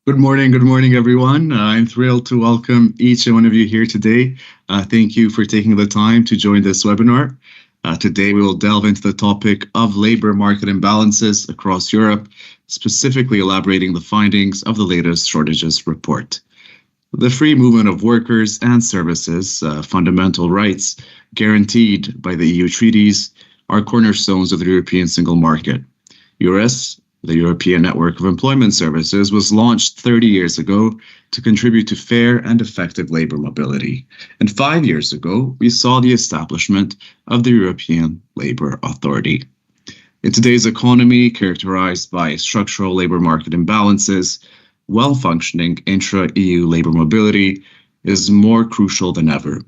Good morning, everyone. I'm thrilled to welcome each and one of you here today. Thank you for taking the time to join this webinar. Today, we will delve into the topic of labor market imbalances across Europe, specifically elaborating the findings of the latest shortages report. The free movement of workers and services, fundamental rights guaranteed by the EU treaties, are cornerstones of the European single market. EURES, the European Network of Employment Services, was launched 30 years ago to contribute to fair and effective labor mobility. And 5 years ago, we saw the establishment of the European Labour Authority. In today's economy, characterized by structural labor market imbalances, well-functioning intra-EU labor mobility is more crucial than ever.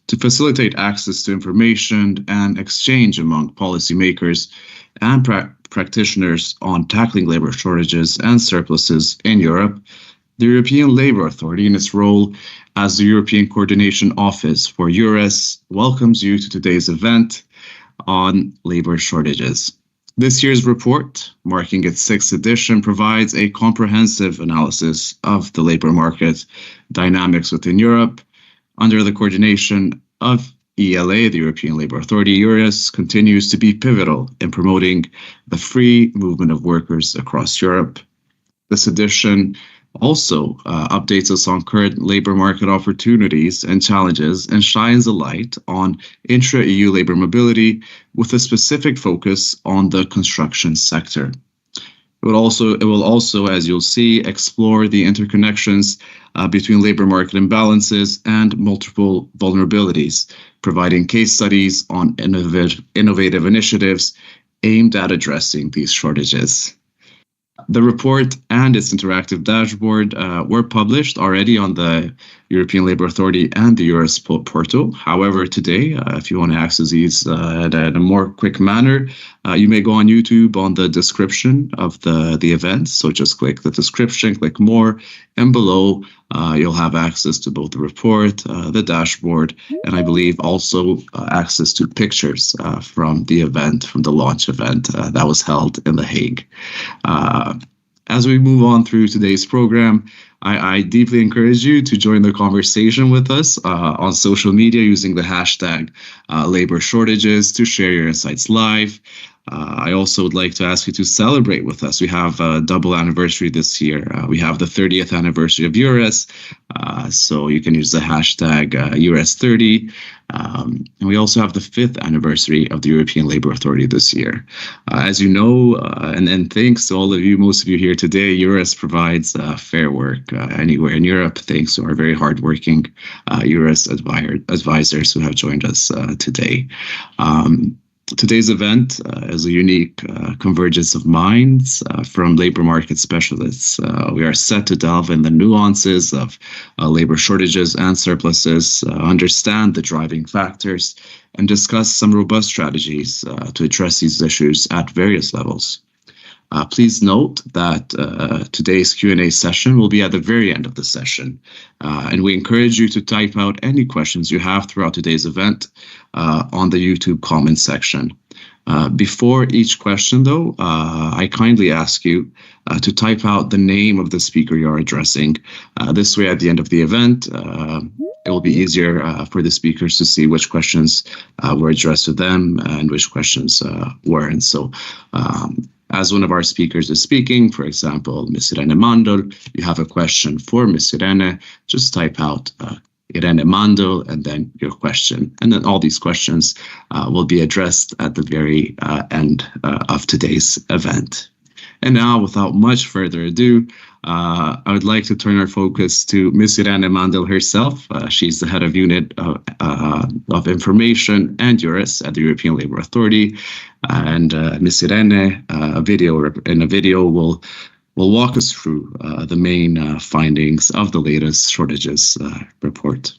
To facilitate access to information and exchange among policymakers and practitioners on tackling labor shortages and surpluses in Europe, the European Labour Authority, in its role as the European Coordination Office for EURES, welcomes you to today's event on labor shortages. This year's report, marking its 6th edition, provides a comprehensive analysis of the labor market dynamics within Europe. Under the coordination of ELA, the European Labour Authority, EURES continues to be pivotal in promoting the free movement of workers across Europe. This edition also updates us on current labour market opportunities and challenges and shines a light on intra-EU labour mobility with a specific focus on the construction sector. It will also, as you'll see, explore the interconnections between labour market imbalances and multiple vulnerabilities, providing case studies on innovative initiatives aimed at addressing these shortages. The report and its interactive dashboard were published already on the European Labour Authority and the EURES portal. However, today, if you want to access these at a more quick manner, you may go on YouTube on the description of the event. So just click the description, click more, and below you'll have access to both the report, the dashboard, and I believe also access to pictures from the event, from the launch event that was held in The Hague. As we move on through today's program, I deeply encourage you to join the conversation with us on social media using the hashtag labor shortages to share your insights live. I also would like to ask you to celebrate with us. We have a double anniversary this year. We have the 30th anniversary of EURES, so you can use the hashtag EURES30. And we also have the 5th anniversary of the European Labour Authority this year. As you know, and thanks to all of you, most of you here today, EURES provides fair work anywhere in Europe, thanks to our very hardworking EURES advisors who have joined us today. Today's event is a unique convergence of minds from labor market specialists. We are set to delve in the nuances of labor shortages and surpluses, understand the driving factors, and discuss some robust strategies to address these issues at various levels. Please note that today's Q&A session will be at the very end of the session, and we encourage you to type out any questions you have throughout today's event on the YouTube comment section. Before each question, though, I kindly ask you to type out the name of the speaker you're addressing. This way, at the end of the event, it will be easier for the speakers to see which questions were addressed to them and which questions weren't. So, as one of our speakers is speaking, for example, Ms. Irene Mandl, you have a question for Ms. Irene, just type out Irene Mandl and then your question. And then all these questions will be addressed at the very end of today's event. And now, without much further ado, I would like to turn our focus to Ms. Irene Mandl herself. She's the head of unit of information and EURES at the European Labour Authority. And Ms. Irene, in a video will walk us through the main findings of the latest shortages report.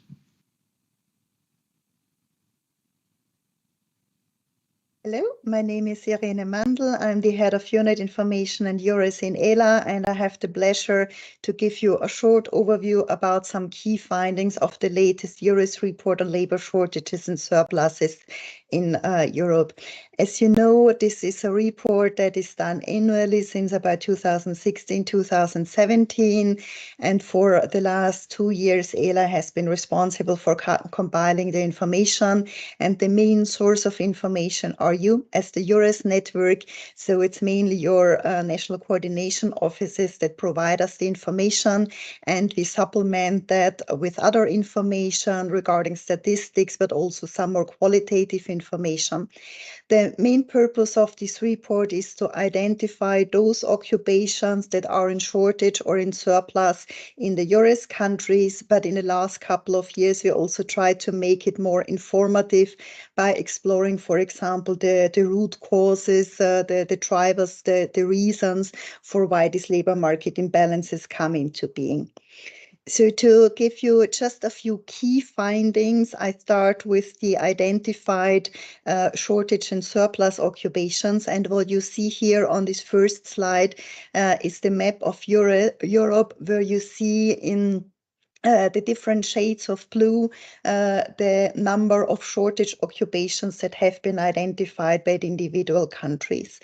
Hello, my name is Irene Mandl. I'm the head of Unit Information and EURES in ELA, and I have the pleasure to give you a short overview about some key findings of the latest EURES report on labor shortages and surpluses in Europe. As you know, this is a report that is done annually since about 2016, 2017. And for the last 2 years, ELA has been responsible for compiling the information. And the main source of information are you as the EURES network. So it's mainly your national coordination offices that provide us the information. And we supplement that with other information regarding statistics, but also some more qualitative information. The main purpose of this report is to identify those occupations that are in shortage or in surplus in the EURES countries, but in the last couple of years, we also tried to make it more informative by exploring, for example, the root causes, the drivers, the reasons for why these labor market imbalances come into being. So to give you just a few key findings, I start with the identified shortage and surplus occupations. And what you see here on this first slide is the map of Europe, where you see in the different shades of blue, the number of shortage occupations that have been identified by the individual countries.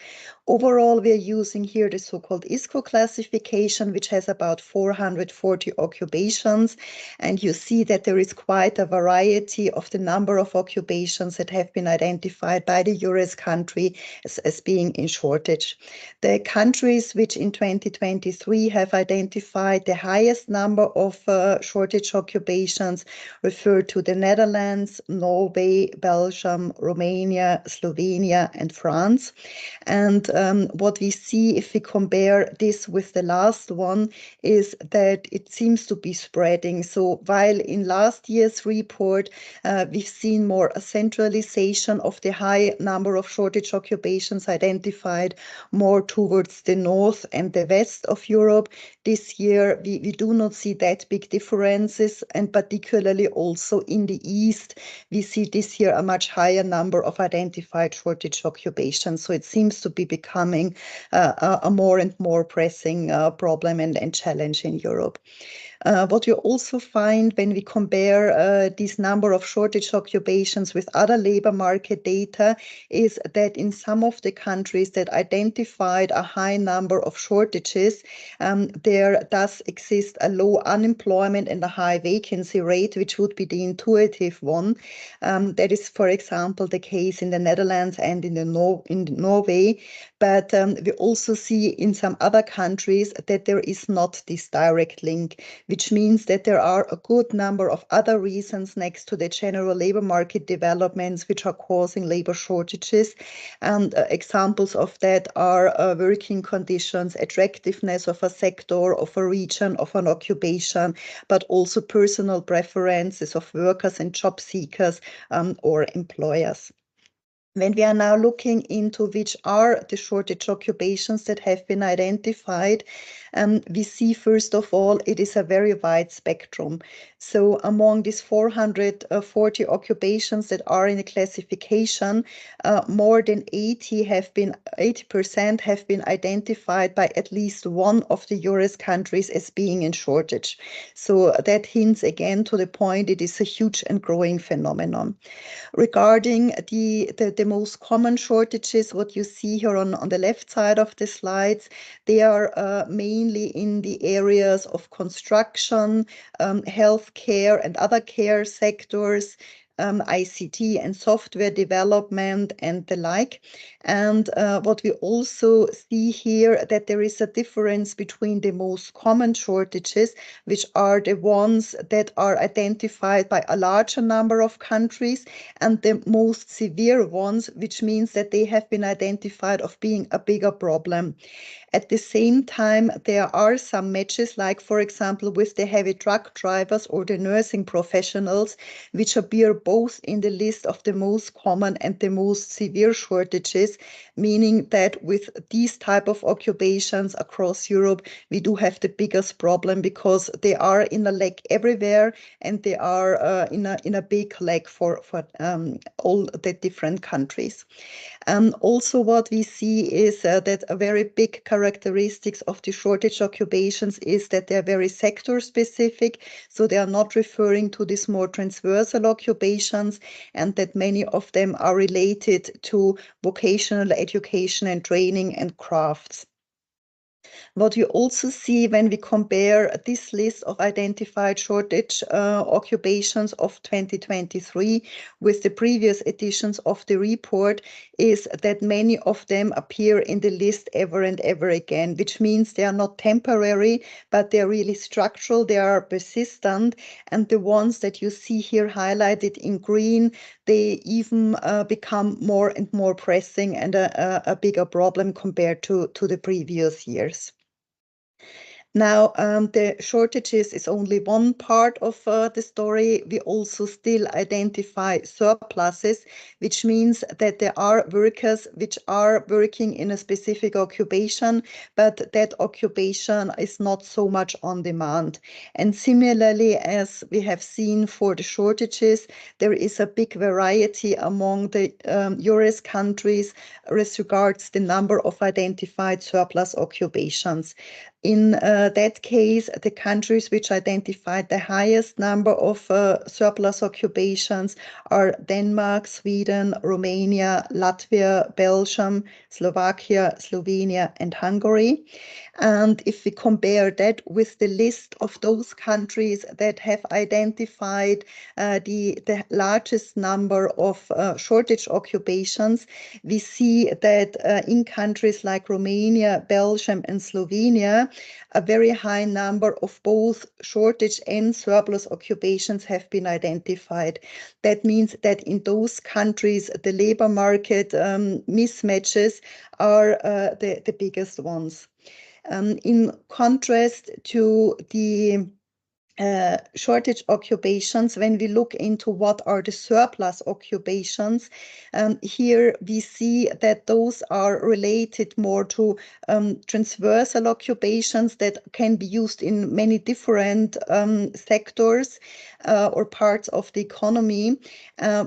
Overall, we are using here the so-called ISCO classification, which has about 440 occupations. And you see that there is quite a variety of the number of occupations that have been identified by the EURES country as being in shortage. The countries which in 2023 have identified the highest number of shortage occupations refer to the Netherlands, Norway, Belgium, Romania, Slovenia, and France. And what we see if we compare this with the last one is that it seems to be spreading. So while in last year's report, we've seen more a centralization of the high number of shortage occupations identified more towards the north and the west of Europe, this year we do not see that big differences, and particularly also in the east, we see this year a much higher number of identified shortage occupations. So it seems to be becoming a more and more pressing problem and challenge in Europe. What you also find when we compare this number of shortage occupations with other labor market data is that in some of the countries that identified a high number of shortages, there does exist a low unemployment and a high vacancy rate, which would be the intuitive one. That is, for example, the case in the Netherlands and in Norway. But we also see in some other countries that there is not this direct link, which means that there are a good number of other reasons next to the general labor market developments which are causing labor shortages. And examples of that are working conditions, attractiveness of a sector, of a region, of an occupation, but also personal preferences of workers and job seekers or employers. When we are now looking into which are the shortage occupations that have been identified, we see, first of all, it is a very wide spectrum. So among these 440 occupations that are in the classification, more than 80% have been identified by at least one of the EURES countries as being in shortage. So that hints again to the point it is a huge and growing phenomenon. Regarding the most common shortages, what you see here on the left side of the slides, they are mainly in the areas of construction, healthcare and other care sectors, ICT and software development and the like. And what we also see here, that there is a difference between the most common shortages, which are the ones that are identified by a larger number of countries, and the most severe ones, which means that they have been identified of being a bigger problem. At the same time, there are some matches, like, for example, with the heavy truck drivers or the nursing professionals, which appear both in the list of the most common and the most severe shortages, meaning that with these type of occupations across Europe, we do have the biggest problem because they are in a lack everywhere, and they are in a big lack for all the different countries. Also, what we see is that a very big characteristics of the shortage occupations is that they are very sector specific. So they are not referring to these more transversal occupations occupations, and that many of them are related to vocational education and training and crafts. What you also see when we compare this list of identified shortage occupations of 2023 with the previous editions of the report is that many of them appear in the list ever and ever again, which means they are not temporary, but they're really structural, they are persistent, and the ones that you see here highlighted in green, they even become more and more pressing and a bigger problem compared to the previous years. Now, the shortages is only one part of the story. We also still identify surpluses, which means that there are workers which are working in a specific occupation, but that occupation is not so much on demand. And similarly, as we have seen for the shortages, there is a big variety among the EURES countries as regards the number of identified surplus occupations. In that case, the countries which identified the highest number of surplus occupations are Denmark, Sweden, Romania, Latvia, Belgium, Slovakia, Slovenia, and Hungary. And if we compare that with the list of those countries that have identified the largest number of shortage occupations, we see that in countries like Romania, Belgium, and Slovenia, a very high number of both shortage and surplus occupations have been identified. That means that in those countries, the labor market mismatches are the biggest ones. In contrast to the shortage occupations, when we look into what are the surplus occupations, here we see that those are related more to transversal occupations that can be used in many different sectors or parts of the economy.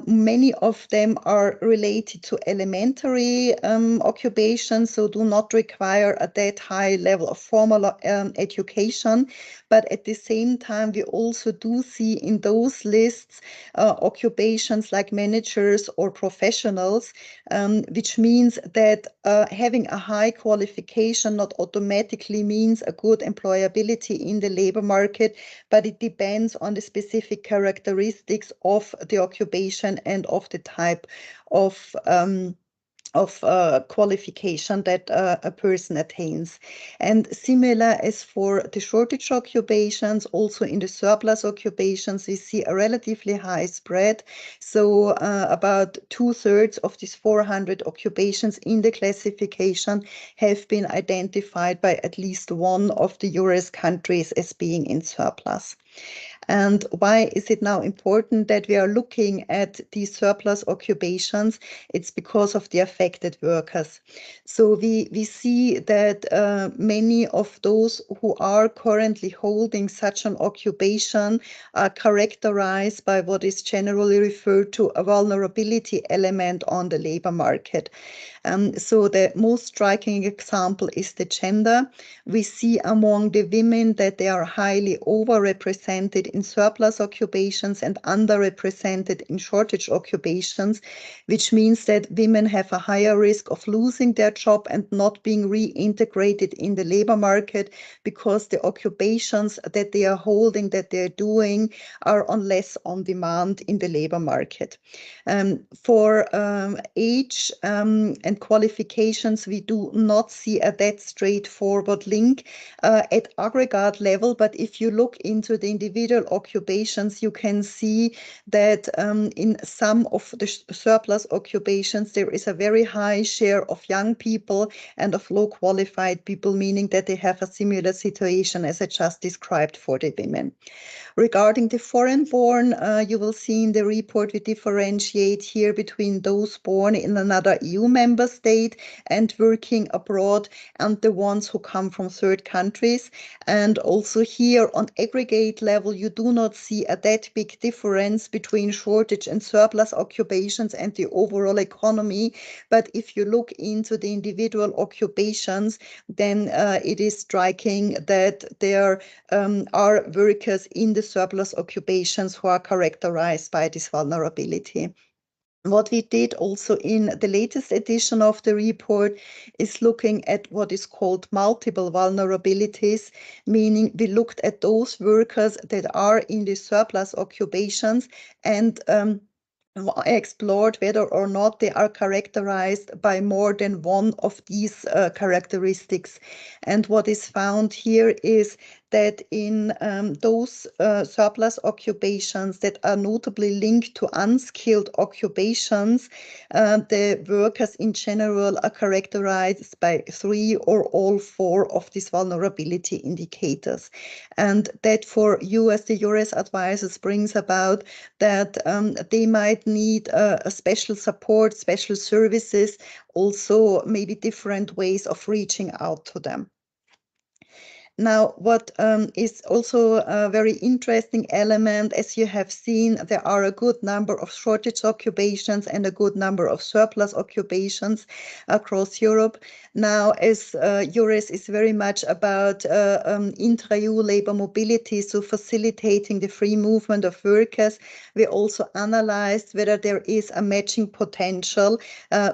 Many of them are related to elementary occupations, so do not require a that high level of formal education. But at the same time, we also do see in those lists occupations like managers or professionals, which means that having a high qualification not automatically means a good employability in the labor market, but it depends on the specific characteristics of the occupation and of the type of qualification that a person attains. And similar as for the shortage occupations, also in the surplus occupations, we see a relatively high spread. So about 2/3 of these 400 occupations in the classification have been identified by at least one of the EURES countries as being in surplus. And why is it now important that we are looking at these surplus occupations? It's because of the affected workers. So we see that many of those who are currently holding such an occupation are characterized by what is generally referred to a vulnerability element on the labor market. So the most striking example is the gender. We see among the women that they are highly overrepresented in surplus occupations and underrepresented in shortage occupations, which means that women have a higher risk of losing their job and not being reintegrated in the labor market because the occupations that they are holding, that they're doing, are on less on demand in the labor market. For age and qualifications, we do not see a that straightforward link at aggregate level, but if you look into the individual occupations, you can see that in some of the surplus occupations, there is a very high share of young people and of low qualified people, meaning that they have a similar situation as I just described for the women. Regarding the foreign-born, you will see in the report we differentiate here between those born in another EU member member state and working abroad, and the ones who come from third countries. And also here on aggregate level, you do not see a that big difference between shortage and surplus occupations and the overall economy. But if you look into the individual occupations, then it is striking that there are workers in the surplus occupations who are characterized by this vulnerability. What we did also in the latest edition of the report is looking at what is called multiple vulnerabilities, meaning we looked at those workers that are in the surplus occupations and explored whether or not they are characterized by more than one of these characteristics. And what is found here is that in those surplus occupations that are notably linked to unskilled occupations, the workers in general are characterized by 3 or all 4 of these vulnerability indicators. And that for you as the EURES advisors brings about that they might need a special support, special services, also maybe different ways of reaching out to them. Now, what is also a very interesting element, as you have seen, there are a good number of shortage occupations and a good number of surplus occupations across Europe. Now, as EURES is very much about intra-EU labor mobility, so facilitating the free movement of workers, we also analyzed whether there is a matching potential,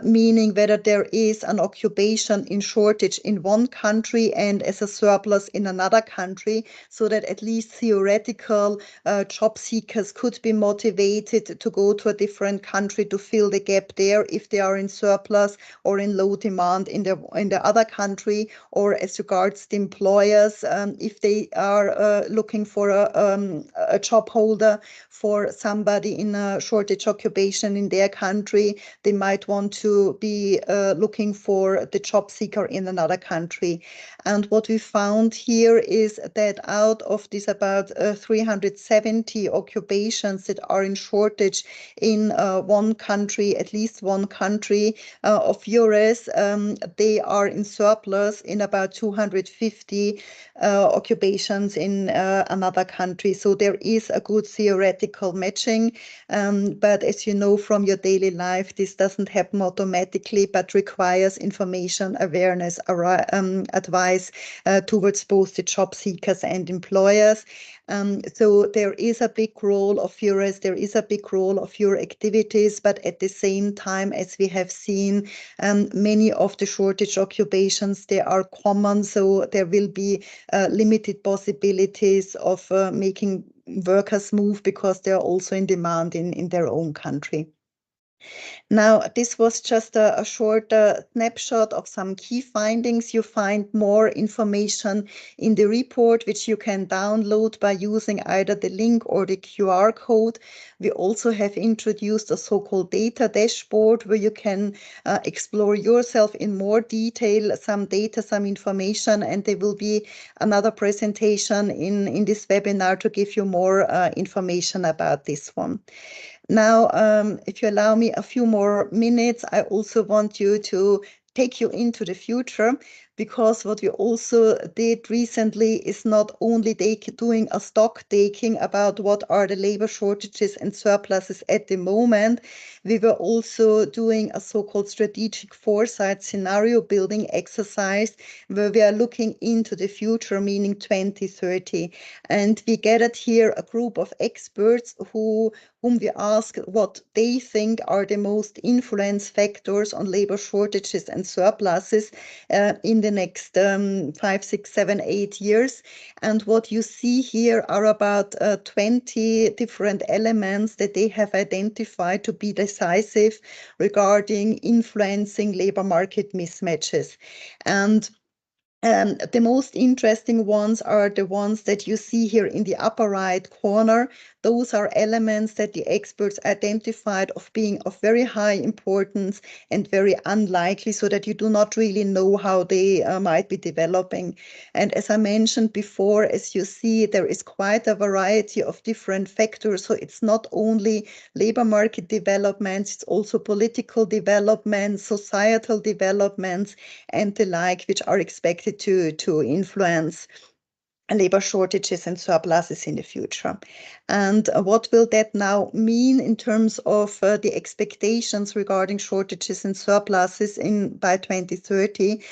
meaning whether there is an occupation in shortage in one country and as a surplus in another country, so that at least theoretical job seekers could be motivated to go to a different country to fill the gap there if they are in surplus or in low demand in the other country, or as regards the employers, if they are looking for a job holder for somebody in a shortage occupation in their country, they might want to be looking for the job seeker in another country. And what we found here is that out of these about 370 occupations that are in shortage in one country, at least one country of EURES, they are in surplus in about 250 occupations in another country. So there is a good theoretical matching, but as you know from your daily life, this doesn't happen automatically, but requires information, awareness, advice towards both the job seekers and employers. So there is a big role of EURES, there is a big role of your activities, but at the same time, as we have seen, many of the shortage occupations, they are common, so there will be limited possibilities of making workers move because they are also in demand in their own country. Now, this was just a short snapshot of some key findings. You find more information in the report, which you can download by using either the link or the QR code. We also have introduced a so-called data dashboard where you can explore yourself in more detail, some data, some information, and there will be another presentation in this webinar to give you more information about this one. Now, if you allow me a few more minutes, I also want you to take you into the future, because what we also did recently is not only doing a stock taking about what are the labor shortages and surpluses at the moment, we were also doing a so-called strategic foresight scenario building exercise where we are looking into the future, meaning 2030. And we gathered here a group of experts whom we asked what they think are the most influence factors on labor shortages and surpluses in the next 5, 6, 7, 8 years. And what you see here are about 20 different elements that they have identified to be decisive regarding influencing labor market mismatches. And The most interesting ones are the ones that you see here in the upper right corner. Those are elements that the experts identified of being of very high importance and very unlikely, so that you do not really know how they might be developing. And as I mentioned before, as you see, there is quite a variety of different factors. So it's not only labor market developments, it's also political developments, societal developments, and the like, which are expected to influence labor shortages and surpluses in the future. And what will that now mean in terms of the expectations regarding shortages and surpluses by 2030?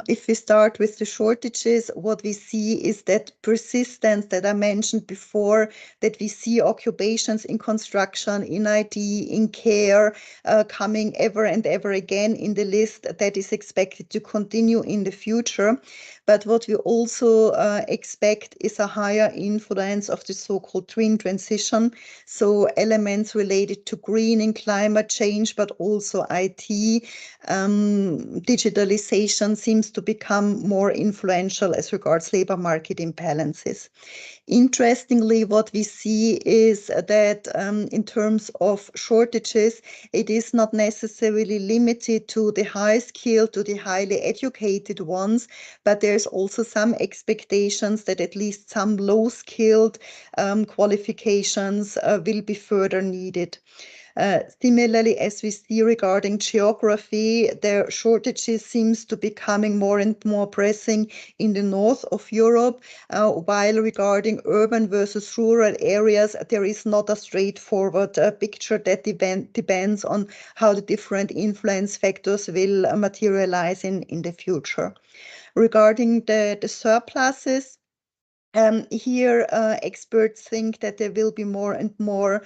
If we start with the shortages, what we see is that persistence that I mentioned before, that we see occupations in construction, in IT, in care, coming ever and ever again in the list, that is expected to continue in the future. But what we also expect is a higher influence of the so-called green transition. So elements related to greening, climate change, but also IT. Digitalization seems to become more influential as regards labor market imbalances. Interestingly, what we see is that in terms of shortages, it is not necessarily limited to the high skilled, to the highly educated ones, but there's also some expectations that at least some low skilled qualifications will be further needed. Similarly, as we see regarding geography, the shortages seems to be becoming more and more pressing in the north of Europe, while regarding urban versus rural areas, there is not a straightforward picture that depends on how the different influence factors will materialize in the future. Regarding the surpluses, here, experts think that there will be more and more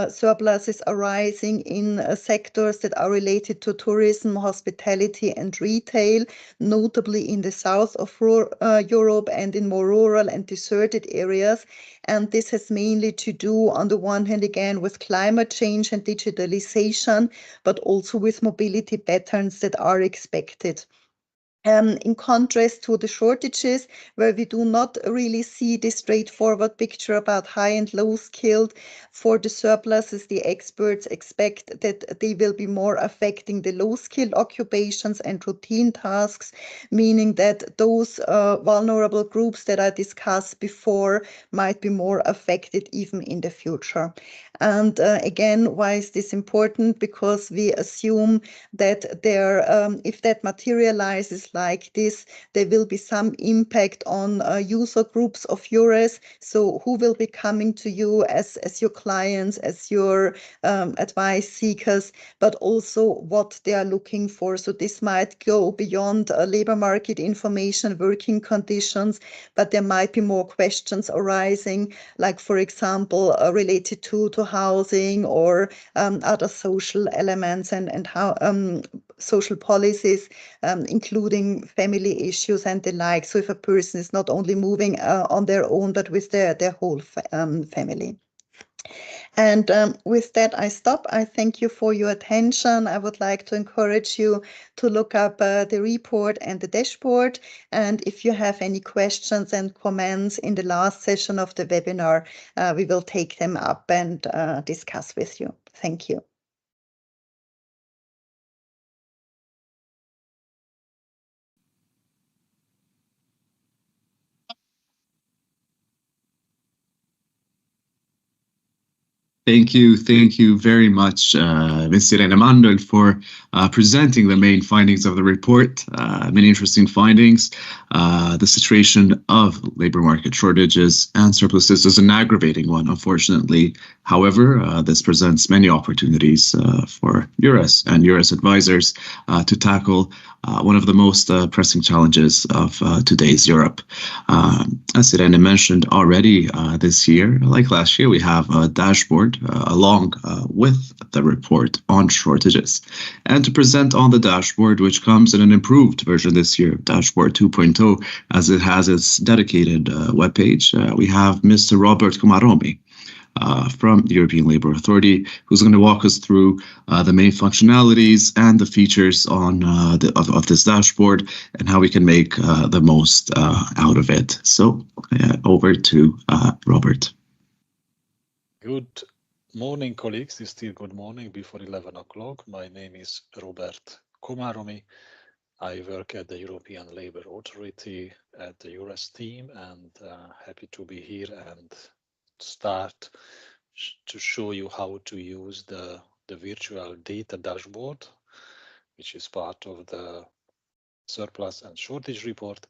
surpluses arising in sectors that are related to tourism, hospitality, and retail, notably in the south of Europe and in more rural and deserted areas. And this has mainly to do, on the one hand, again, with climate change and digitalization, but also with mobility patterns that are expected. In contrast to the shortages, where we do not really see this straightforward picture about high and low skilled, for the surpluses, the experts expect that they will be more affecting the low skilled occupations and routine tasks, meaning that those vulnerable groups that I discussed before might be more affected even in the future. And again, why is this important? Because we assume that there, if that materializes like this, there will be some impact on user groups of EURES. So who will be coming to you as your clients, as your advice seekers, but also what they are looking for. So this might go beyond labor market information, working conditions, but there might be more questions arising, like, for example, related to housing or other social elements and how social policies, including family issues and the like. So if a person is not only moving on their own, but with their whole family. And with that, I stop. I thank you for your attention. I would like to encourage you to look up the report and the dashboard. And if you have any questions and comments in the last session of the webinar, we will take them up and discuss with you. Thank you. Thank you very much, Ms. Irene Mandl, for presenting the main findings of the report. Many interesting findings. The situation of labor market shortages and surpluses is an aggravating one, unfortunately. However, this presents many opportunities for EURES and EURES advisors to tackle one of the most pressing challenges of today's Europe. As Irene mentioned already, this year, like last year, we have a dashboard along with the report on shortages. And to present on the dashboard, which comes in an improved version this year, Dashboard 2.0, as it has its dedicated webpage, we have Mr. Robert Komaromi. from the European Labour Authority, who's going to walk us through the main functionalities and the features on of this dashboard and how we can make the most out of it. So over to Robert. Good morning, colleagues. It's still good morning before 11 o'clock. My name is Robert Komaromi. I work at the European Labour Authority at the EURES team, and happy to be here and start to show you how to use the virtual data dashboard, which is part of the surplus and shortage report.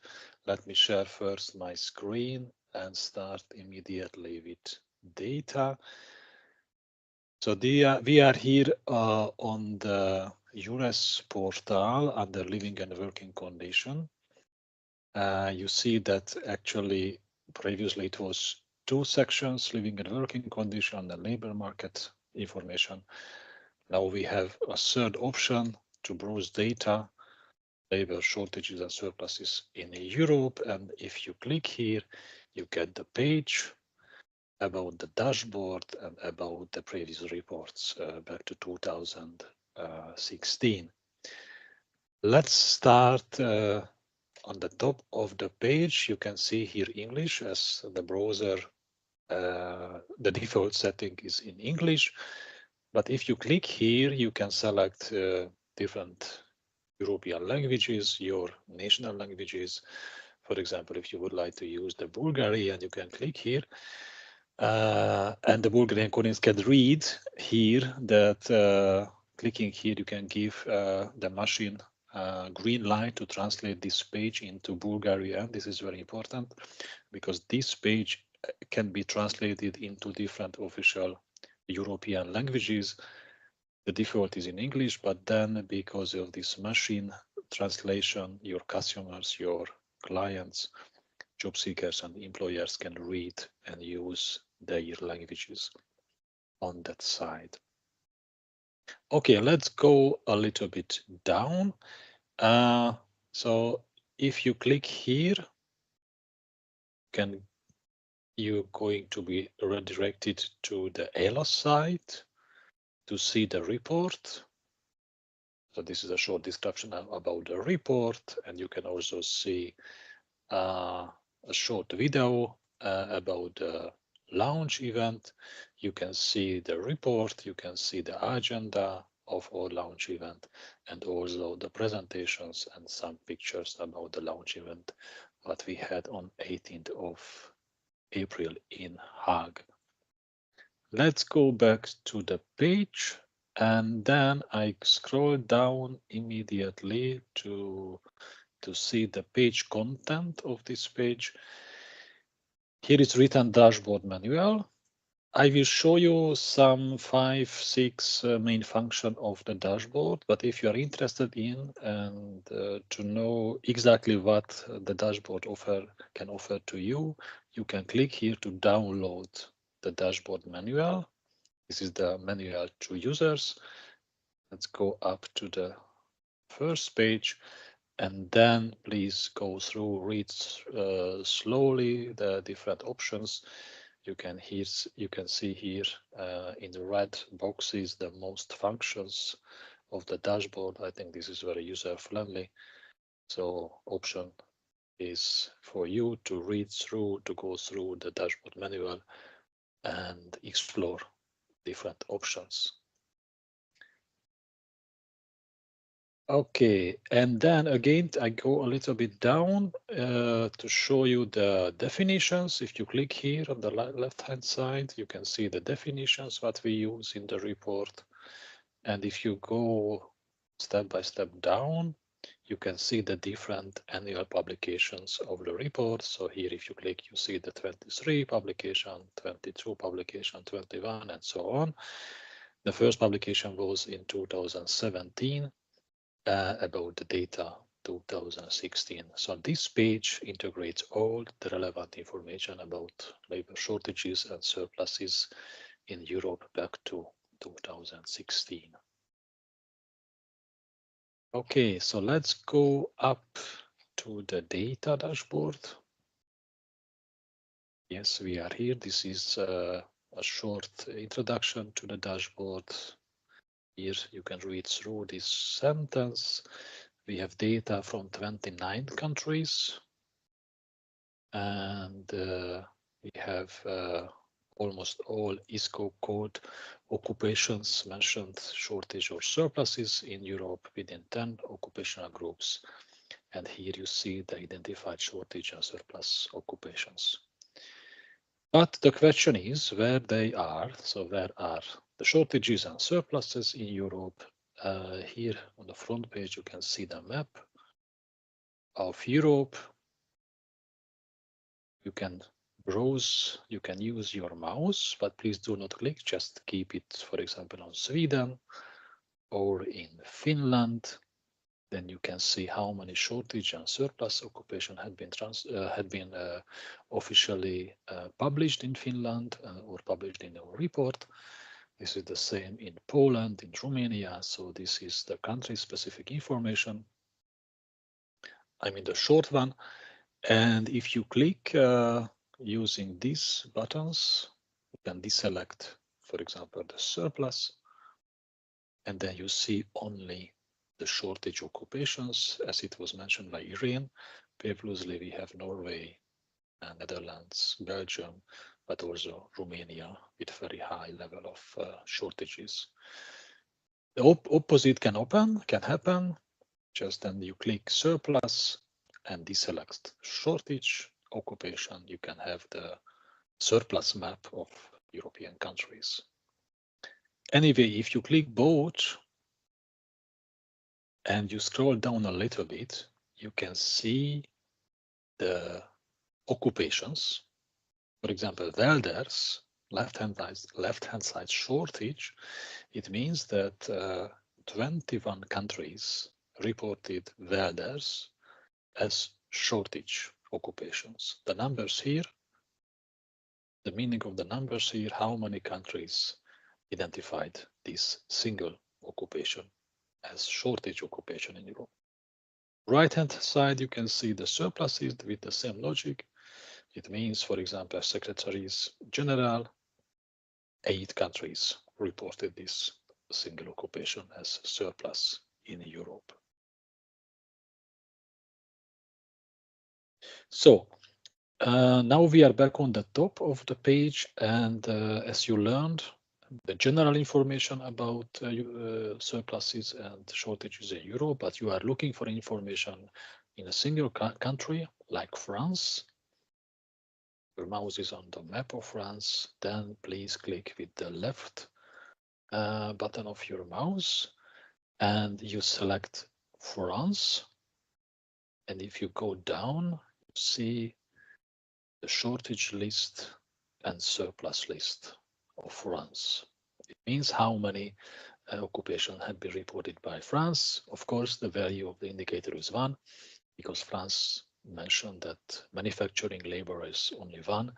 Let me share first my screen and start immediately with data. So we are here on the EURES portal under living and working condition. You see that actually previously it was two sections, living and working condition and labor market information. Now we have a third option to browse data, labor shortages and surpluses in Europe. And if you click here, you get the page about the dashboard and about the previous reports back to 2016. Let's start on the top of the page. You can see here English as the browser. The default setting is in English, but if you click here, you can select different European languages, your national languages. For example, if you would like to use the Bulgarian, you can click here. And the Bulgarian colleagues can read here that clicking here, you can give the machine green light to translate this page into Bulgarian. This is very important because this page can be translated into different official European languages. The default is in English, but then because of this machine translation, your customers, your clients, job seekers and employers can read and use their languages on that side. Okay, let's go a little bit down. So if you click here, you're going to be redirected to the ELA site to see the report. So this is a short description about the report, and you can also see a short video about the launch event. You can see the report, you can see the agenda of our launch event, and also the presentations and some pictures about the launch event that we had on 18th of April in Hague. Let's go back to the page, and then I scroll down immediately to see the page content of this page. Here is written dashboard manual. I will show you some 5-6 main functions of the dashboard, but if you are interested in and to know exactly what the dashboard can offer to you, you can click here to download the dashboard manual. This is the manual to users. Let's go up to the first page. And then please go through, read slowly the different options. You can see here in the red boxes the most functions of the dashboard. I think this is very user friendly. So option is for you to read through, to go through the dashboard manual and explore different options. Okay, and then again, I go a little bit down to show you the definitions. If you click here on the left-hand side, you can see the definitions that we use in the report. And if you go step by step down, you can see the different annual publications of the report. So here, if you click, you see the 23 publication, 22 publication, 21, and so on. The first publication was in 2017. About the data 2016. So this page integrates all the relevant information about labor shortages and surpluses in Europe back to 2016. Okay, so let's go up to the data dashboard. Yes, we are here. This is a short introduction to the dashboard. Here you can read through this sentence. We have data from 29 countries, and we have almost all ISCO code occupations mentioned shortage or surpluses in Europe within 10 occupational groups. And here you see the identified shortage and surplus occupations. But the question is where they are. So where are the shortages and surpluses in Europe? Here on the front page, you can see the map of Europe. You can browse, you can use your mouse, but please do not click, just keep it, for example, on Sweden or in Finland. Then you can see how many shortage and surplus occupation had been officially published in Finland or published in our report. This is the same in Poland, in Romania. So this is the country-specific information. I mean the short one. And if you click using these buttons, you can deselect, for example, the surplus, and then you see only the shortage occupations, as it was mentioned by Irene. Previously, we have Norway, Netherlands, Belgium, but also Romania with very high level of shortages. The opposite can happen. Just then you click surplus and deselect shortage occupation. You can have the surplus map of European countries. Anyway, if you click both and you scroll down a little bit, you can see the occupations. For example, welders, left-hand side shortage. It means that 21 countries reported welders as shortage occupations. The numbers here, the meaning of the numbers here, how many countries identified this single occupation as shortage occupation in Europe. Right-hand side, you can see the surpluses with the same logic. It means, for example, secretaries general, 8 countries reported this single occupation as surplus in Europe. So now we are back on the top of the page, and as you learned, the general information about surpluses and shortages in Europe, but you are looking for information in a single country like France. Your mouse is on the map of France, then please click with the left button of your mouse and you select France. And if you go down, you see the shortage list and surplus list of France. It means how many occupation had been reported by France. Of course, the value of the indicator is 1 because France mentioned that manufacturing labor is only 1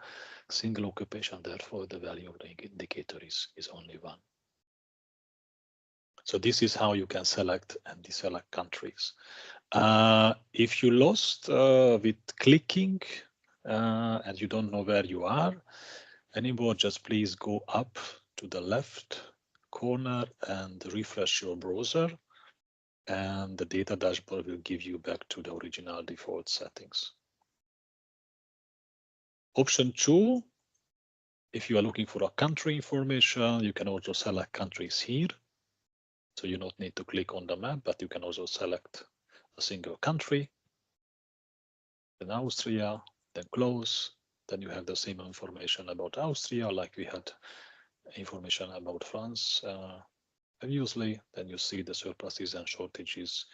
single occupation. Therefore, the value of the indicator is only 1. So this is how you can select and deselect countries. If you lost with clicking and you don't know where you are anymore, just please go up to the left corner and refresh your browser, and the data dashboard will give you back to the original default settings. Option 2, if you are looking for a country information, you can also select countries here. So you don't need to click on the map, but you can also select a single country, then Austria, then close. Then you have the same information about Austria, like we had information about France previously. Then you see the surpluses and shortages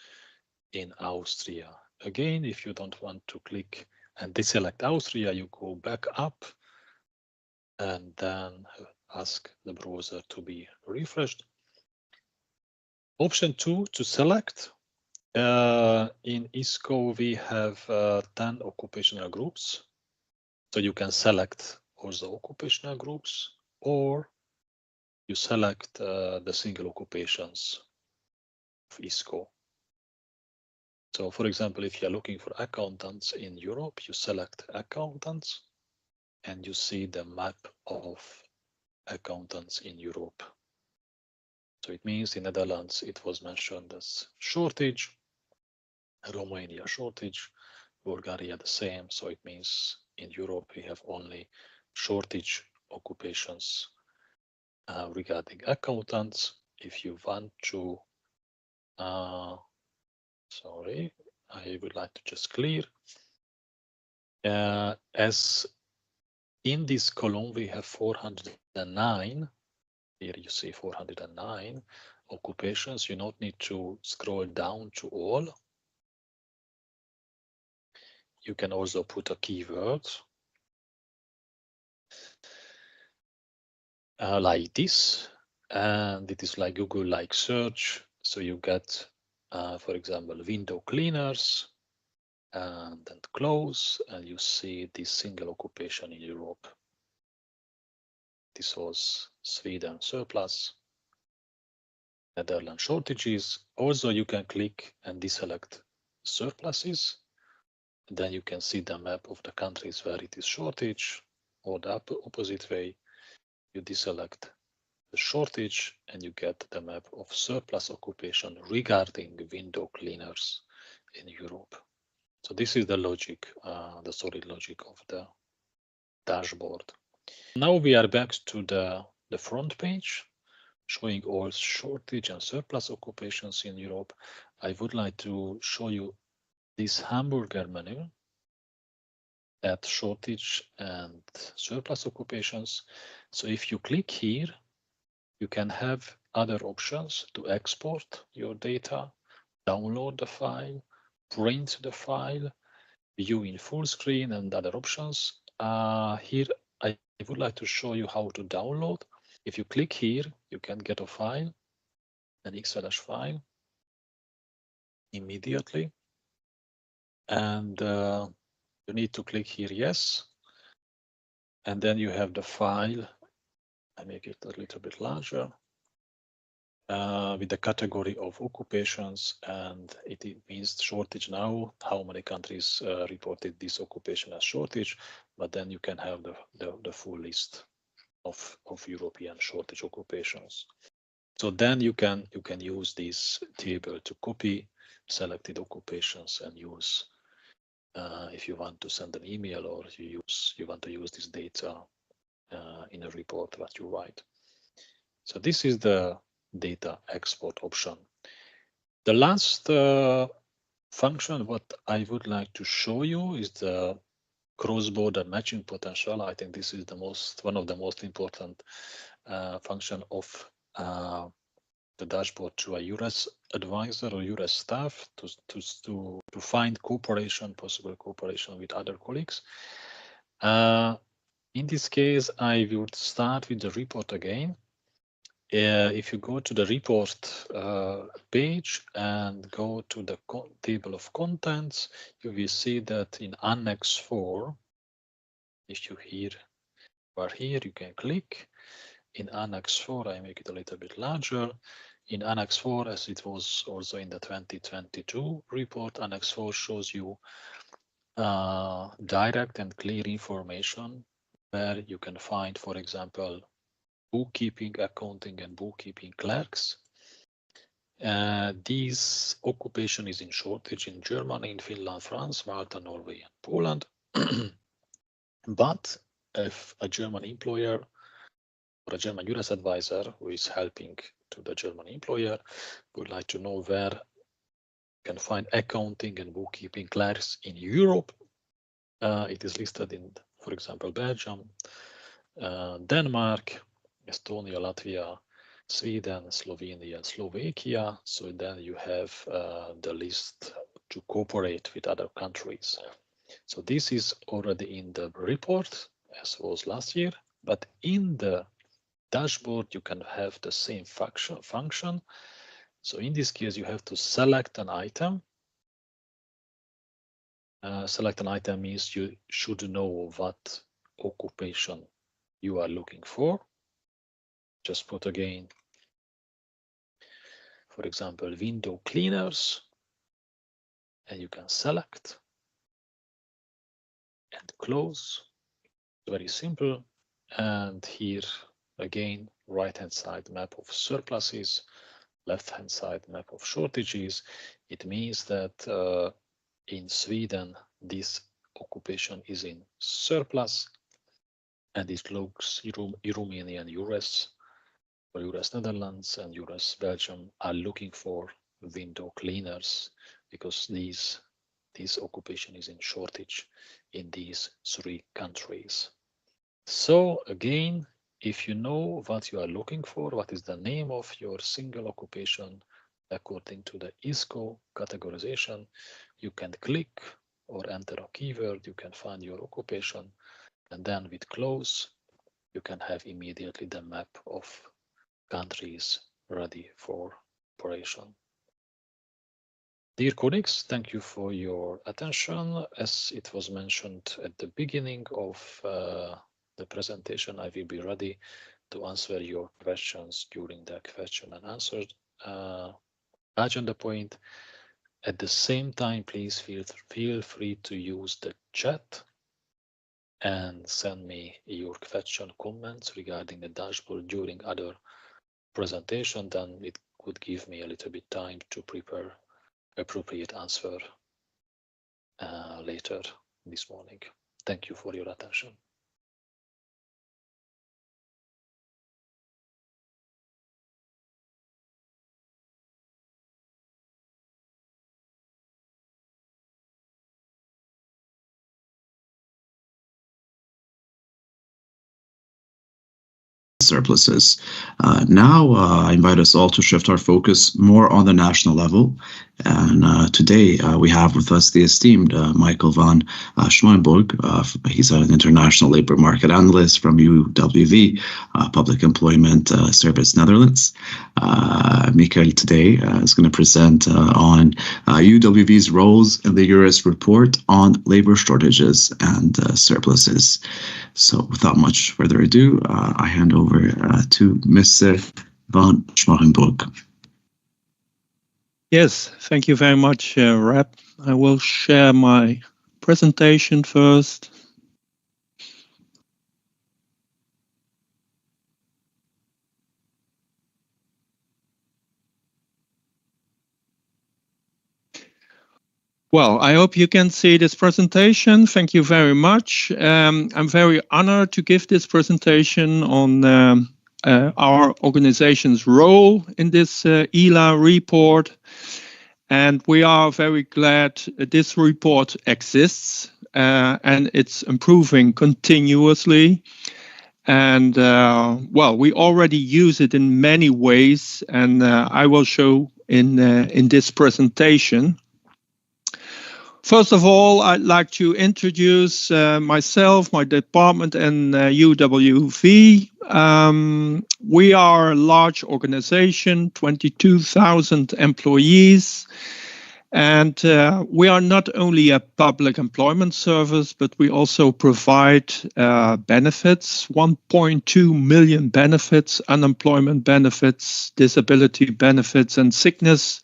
in Austria. Again, if you don't want to click and deselect Austria, you go back up and then ask the browser to be refreshed. Option 2 to select. In ISCO, we have 10 occupational groups. So you can select all the occupational groups, or you select the single occupations of ISCO. So for example, if you're looking for accountants in Europe, you select accountants and you see the map of accountants in Europe. So it means in Netherlands it was mentioned as shortage, Romania shortage, Bulgaria the same. So it means in Europe we have only shortage occupations regarding accountants. If you want to, sorry, I would like to just clear. As in this column we have 409. Here you see 409 occupations. You don't need to scroll down to all. You can also put a keyword like this, and it is like Google like search. So you get, for example, window cleaners and then close, and you see this single occupation in Europe. This was Sweden surplus, Netherlands shortages. Also, you can click and deselect surpluses. Then you can see the map of the countries where it is shortage, or the opposite way. You deselect the shortage and you get the map of surplus occupation regarding window cleaners in Europe. So this is the logic, the solid logic of the dashboard. Now we are back to the front page, showing all shortage and surplus occupations in Europe. I would like to show you this hamburger menu at shortage and surplus occupations. So if you click here, you can have other options to export your data, download the file, print the file, view in full screen, and other options. Here, I would like to show you how to download. If you click here, you can get a file, an XLS file, immediately. And you need to click here, yes. And then you have the file. I make it a little bit larger. With the category of occupations, and it means shortage now, how many countries reported this occupation as shortage, but then you can have the full list of European shortage occupations. So then you can use this table to copy selected occupations and use if you want to send an email, or you want to use this data in a report that you write. So this is the data export option. The last function what I would like to show you is the cross-border matching potential. I think this is one of the most important function of the dashboard to a EURES advisor or EURES staff to find possible cooperation with other colleagues. In this case, I would start with the report again. If you go to the report page and go to the table of contents, you will see that in Annex 4, if you are here, you can click. In Annex 4, I make it a little bit larger. In Annex 4, as it was also in the 2022 report, Annex 4 shows you direct and clear information where you can find, for example, bookkeeping, accounting, and bookkeeping clerks. This occupation is in shortage in Germany, in Finland, France, Malta, Norway, and Poland. But if a German employer or a German EURES advisor who is helping to the German employer would like to know where you can find accounting and bookkeeping clerks in Europe, it is listed in, for example, Belgium, Denmark, Estonia, Latvia, Sweden, Slovenia, and Slovakia. So then you have the list to cooperate with other countries. So this is already in the report, as was last year, but in the dashboard you can have the same function. So in this case, you have to select an item. Select an item means you should know what occupation you are looking for. Just put again, for example, window cleaners, and you can select and close. Very simple. And here again, right-hand side map of surpluses, left-hand side map of shortages. It means that in Sweden, this occupation is in surplus, and it looks Romanian EURES, or EURES Netherlands and EURES Belgium are looking for window cleaners because this occupation is in shortage in these 3 countries. So again, if you know what you are looking for, what is the name of your single occupation according to the ISCO categorization, you can click or enter a keyword, you can find your occupation, and then with close, you can have immediately the map of countries ready for operation. Dear colleagues, thank you for your attention. As it was mentioned at the beginning of the presentation, I will be ready to answer your questions during the question and answer agenda point. At the same time, please feel free to use the chat and send me your question, comments regarding the dashboard during other presentation. Then it could give me a little bit time to prepare appropriate answer later this morning. Thank you for your attention. Surpluses. Now I invite us all to shift our focus more on the national level. And today we have with us the esteemed Michel van Smoorenburg. He's an international labor market analyst from UWV, Public Employment Service Netherlands. Michel today is going to present on UWV's roles in the EURES report on labor shortages and surpluses. So without much further ado, I hand over to Mr. van Smoorenburg. Yes, thank you very much, Rep. I will share my presentation first. Well, I hope you can see this presentation. Thank you very much. I'm very honored to give this presentation on our organization's role in this ELA report. And we are very glad this report exists and it's improving continuously. And well, we already use it in many ways, and I will show in this presentation. First of all, I'd like to introduce myself, my department, and UWV. We are a large organization, 22,000 employees, and we are not only a public employment service, but we also provide benefits, 1.2 million benefits, unemployment benefits, disability benefits, and sickness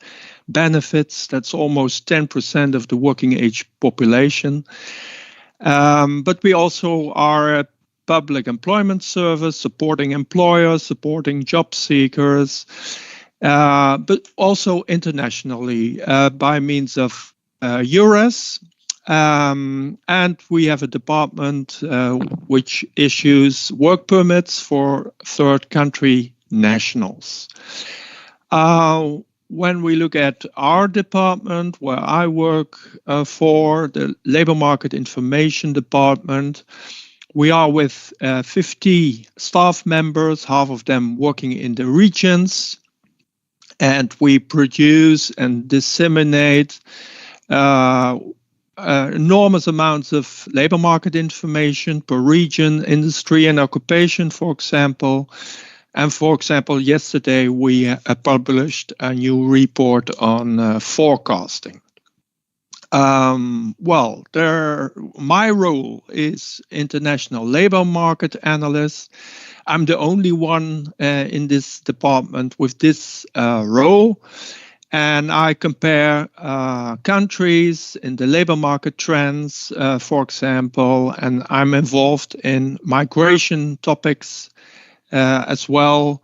benefits. That's almost 10% of the working age population. But we also are a public employment service, supporting employers, supporting job seekers, but also internationally by means of EURES. And we have a department which issues work permits for third country nationals. When we look at our department, where I work for, the Labor Market Information Department, we are with 50 staff members, half of them working in the regions, and we produce and disseminate enormous amounts of labor market information per region, industry and occupation, for example. And for example, yesterday we published a new report on forecasting. Well, my role is international labor market analyst. I'm the only one in this department with this role. And I compare countries in the labor market trends, for example, and I'm involved in migration topics as well.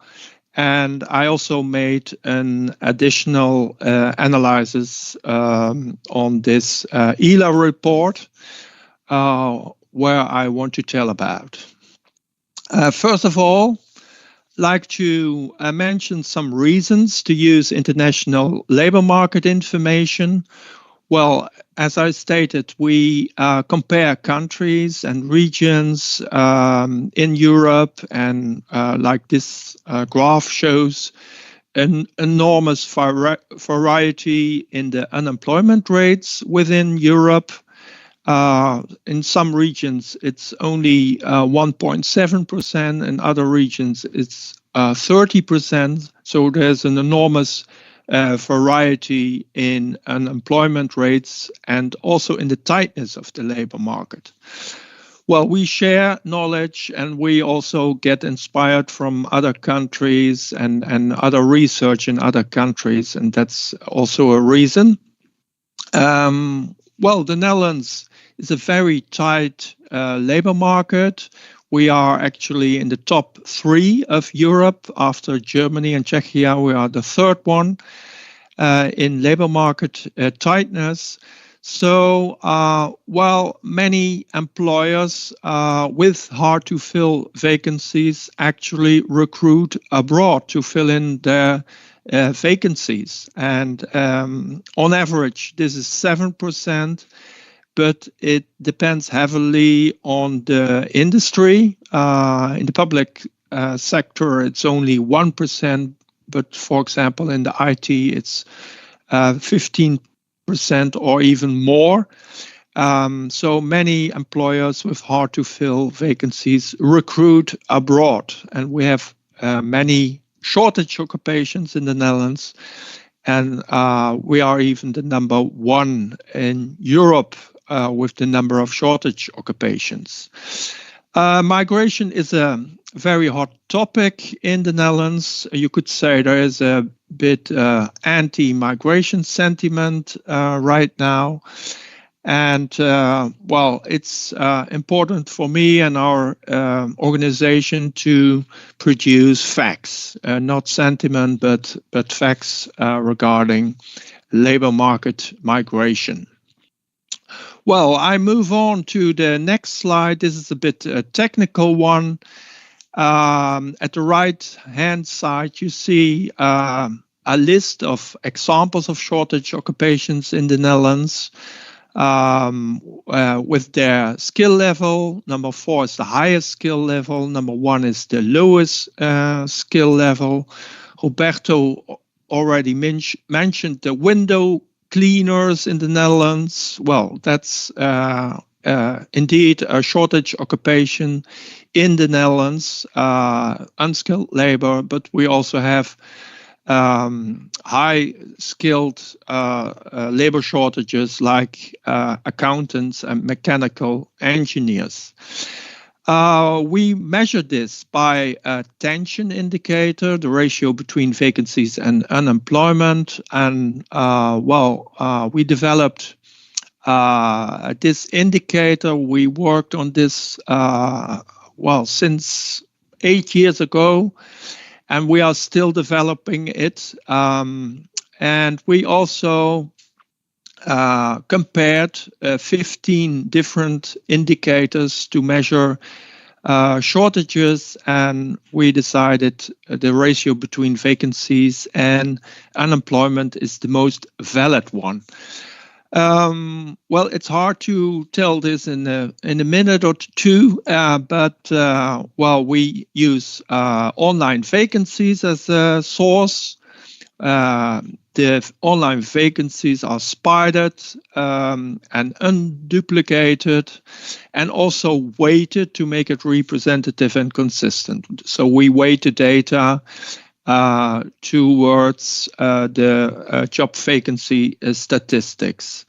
And I also made an additional analysis on this EURES report, where I want to tell about. First of all, like to mention some reasons to use international labor market information. Well, as I stated, we compare countries and regions in Europe, and like this graph shows, an enormous variety in the unemployment rates within Europe. In some regions, it's only 1.7%. In other regions, it's 30%. So there's an enormous variety in unemployment rates and also in the tightness of the labor market. Well, we share knowledge and we also get inspired from other countries and other research in other countries, and that's also a reason. Well, the Netherlands is a very tight labor market. We are actually in the top 3 of Europe. After Germany and Czechia, we are the 3rd one in labor market tightness. So while many employers with hard to fill vacancies actually recruit abroad to fill in their vacancies. And on average, this is 7%. But it depends heavily on the industry. In the public sector, it's only 1%. But for example, in the IT, it's 15% or even more. So many employers with hard to fill vacancies recruit abroad. And we have many shortage occupations in the Netherlands. And we are even the number 1 in Europe with the number of shortage occupations. Migration is a very hot topic in the Netherlands. You could say there is a bit anti-migration sentiment right now. And well, it's important for me and our organization to produce facts, not sentiment, but facts regarding labor market migration. Well, I move on to the next slide. This is a bit technical one. At the right-hand side, you see a list of examples of shortage occupations in the Netherlands with their skill level. Number 4 is the highest skill level. Number 1 is the lowest skill level. Roberto already mentioned the window cleaners in the Netherlands. Well, that's indeed a shortage occupation in the Netherlands, unskilled labor, but we also have high skilled labor shortages like accountants and mechanical engineers. We measure this by a tension indicator, the ratio between vacancies and unemployment. And we developed this indicator. We worked on this since 8 years ago, and we are still developing it. And we also compared 15 different indicators to measure shortages, and we decided the ratio between vacancies and unemployment is the most valid one. Well, it's hard to tell this in a minute or two, but we use online vacancies as a source. The online vacancies are spidered and unduplicated and also weighted to make it representative and consistent. So we weight the data towards the job vacancy statistics.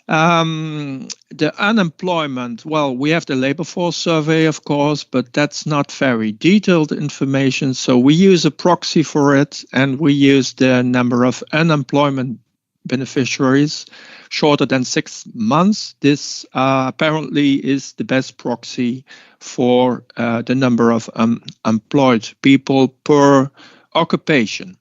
The unemployment, well, we have the labor force survey, of course, but that's not very detailed information. So we use a proxy for it, and we use the number of unemployment beneficiaries shorter than 6 months. This apparently is the best proxy for the number of employed people per occupation.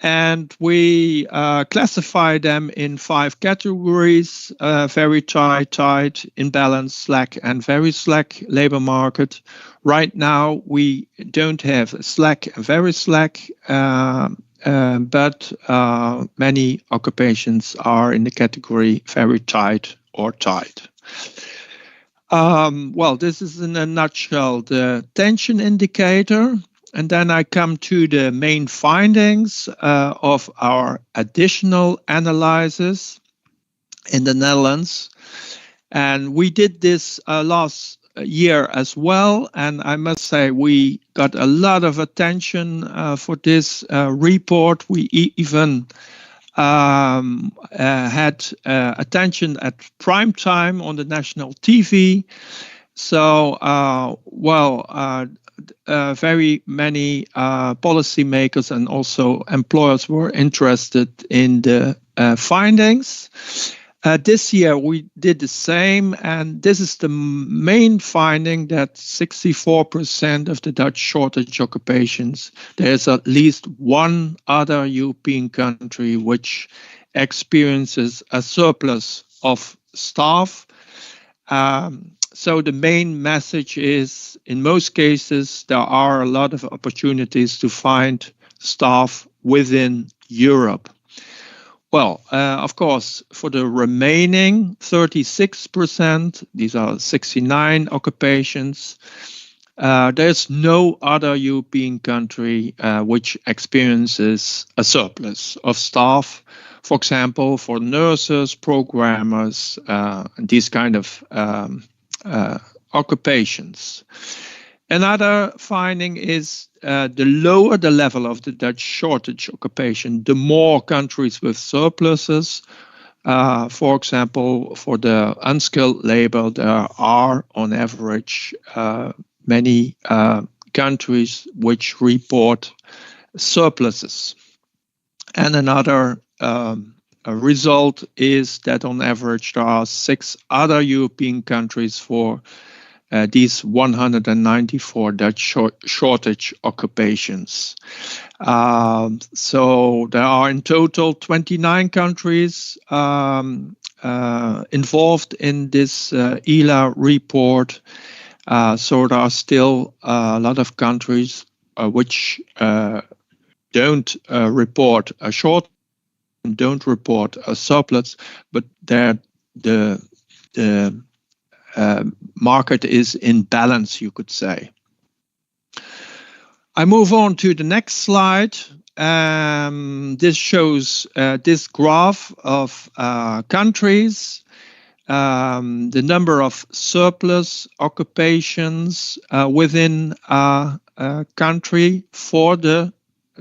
And we classify them in 5 categories: very tight, imbalance, slack, and very slack labor market. Right now, we don't have slack and very slack, but many occupations are in the category very tight or tight. Well, this is in a nutshell the tension indicator. And then I come to the main findings of our additional analysis in the Netherlands. And we did this last year as well. And I must say we got a lot of attention for this report. We even had attention at prime time on the national TV. So, very many policymakers and also employers were interested in the findings. This year we did the same, and this is the main finding, that 64% of the Dutch shortage occupations, there's at least one other European country which experiences a surplus of staff. So the main message is, in most cases, there are a lot of opportunities to find staff within Europe. Well, of course, for the remaining 36%, these are 69 occupations, there's no other European country which experiences a surplus of staff. For example, for nurses, programmers, these kind of occupations. Another finding is the lower the level of the Dutch shortage occupation, the more countries with surpluses. For example, for the unskilled labor, there are on average many countries which report surpluses. And another a result is that on average there are 6 other European countries for these 194 Dutch shortage occupations. So there are in total 29 countries involved in this ELA report. So there are still a lot of countries which don't report a shortage, don't report a surplus, but the market is in balance, you could say. I move on to the next slide. This shows this graph of countries, the number of surplus occupations within a country for the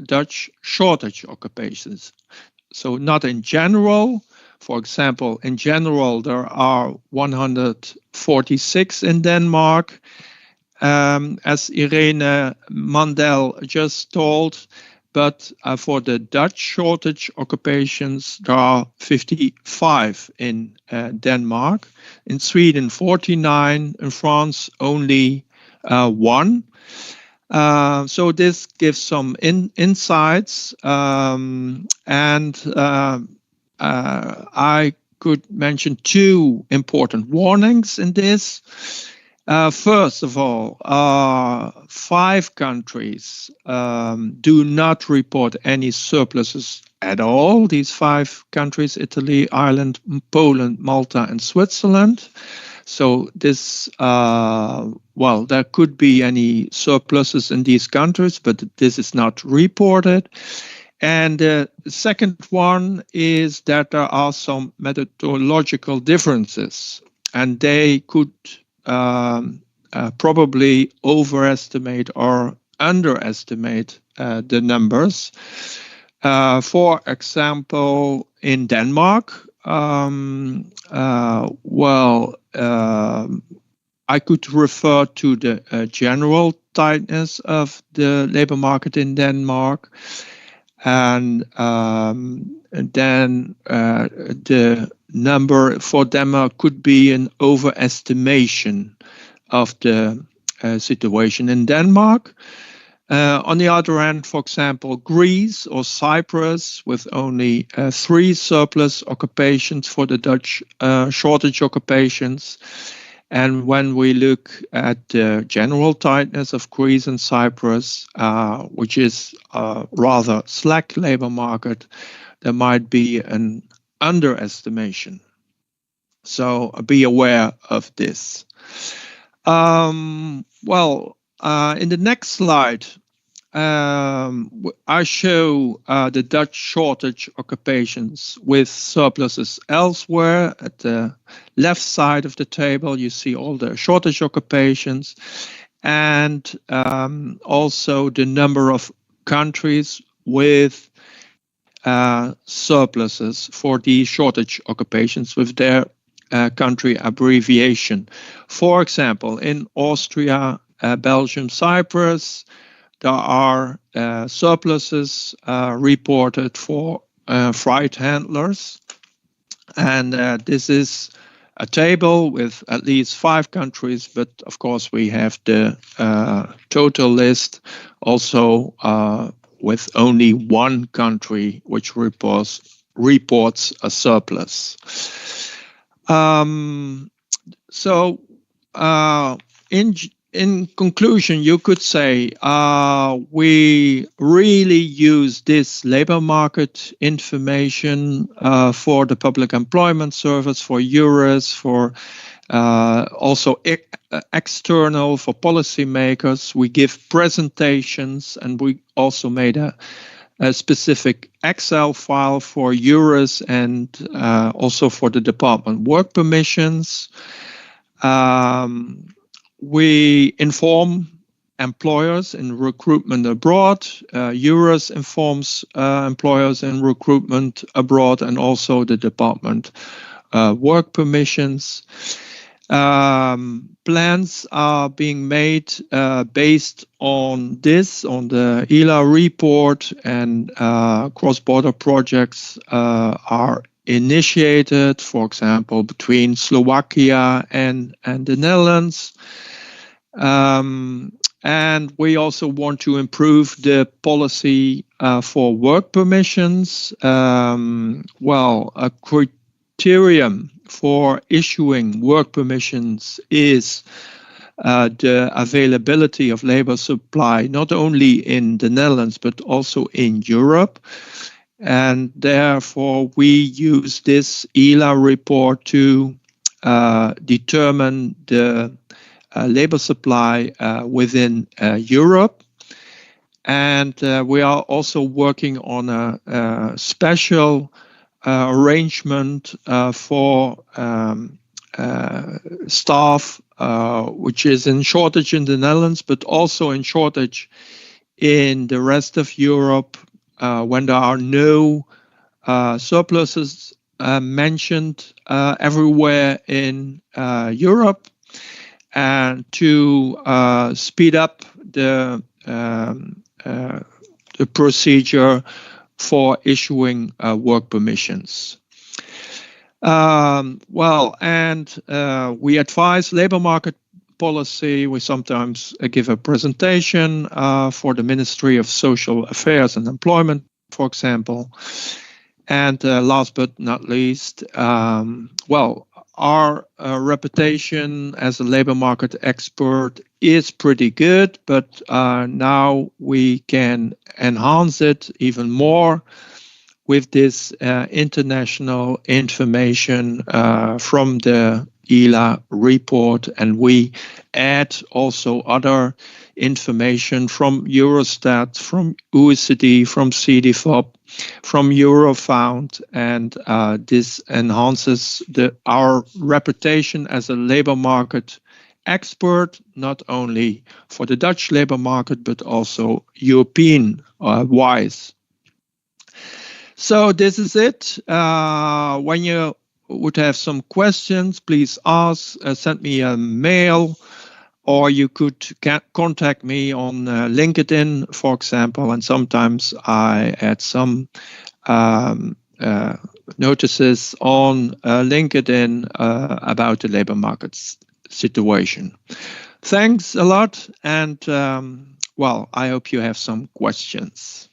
Dutch shortage occupations. So not in general. For example, in general, there are 146 in Denmark. As Irene Mandl just told, but for the Dutch shortage occupations, there are 55 in Denmark. In Sweden, 49. In France, only 1. So this gives some insights, and I could mention 2 important warnings in this. First of all, 5 countries do not report any surpluses at all. These 5 countries: Italy, Ireland, Poland, Malta, and Switzerland. So this, there could be any surpluses in these countries, but this is not reported. And the second one is that there are some methodological differences, and they could probably overestimate or underestimate the numbers. For example, in Denmark, I could refer to the general tightness of the labor market in Denmark. and then the number for Denmark could be an overestimation of the situation in Denmark. On the other hand, for example, Greece or Cyprus with only 3 surplus occupations for the Dutch shortage occupations. And when we look at the general tightness of Greece and Cyprus, which is a rather slack labor market, there might be an underestimation. So be aware of this. In the next slide, I show the Dutch shortage occupations with surpluses elsewhere. At the left side of the table, you see all the shortage occupations and also the number of countries with surpluses for the shortage occupations with their country abbreviation. For example, in Austria, Belgium, Cyprus, there are surpluses reported for freight handlers. And this is a table with at least 5 countries, but of course we have the total list also with only 1 country which reports a surplus. In conclusion, you could say we really use this labor market information for the Public Employment Service, for EURES, for also external, for policymakers. We give presentations, and we also made a specific Excel file for EURES and also for the Department Work Permissions. We inform employers in recruitment abroad. EURES informs employers in recruitment abroad, and also the Department Work Permissions. Plans are being made based on this, on the ELA report, and cross-border projects are initiated, for example, between Slovakia and the Netherlands. And we also want to improve the policy for work permissions. A criterion for issuing work permissions is the availability of labor supply, not only in the Netherlands, but also in Europe. And therefore, we use this ELA report to determine the labor supply within Europe. And we are also working on a special arrangement for staff, which is in shortage in the Netherlands, but also in shortage in the rest of Europe when there are no surpluses mentioned everywhere in Europe, and to speed up the procedure for issuing work permissions. We advise labor market policy. We sometimes give a presentation for the Ministry of Social Affairs and Employment, for example. And last but not least, our reputation as a labor market expert is pretty good, but now we can enhance it even more with this international information from the ELA report, and we add also other information from Eurostat, from OECD, from CDFOP, from Eurofound, and this enhances our reputation as a labor market expert, not only for the Dutch labor market, but also European-wise. So this is it. When you would have some questions, please ask, send me a mail, or you could contact me on LinkedIn, for example, and sometimes I add some notices on LinkedIn about the labor market situation. Thanks a lot, and well, I hope you have some questions.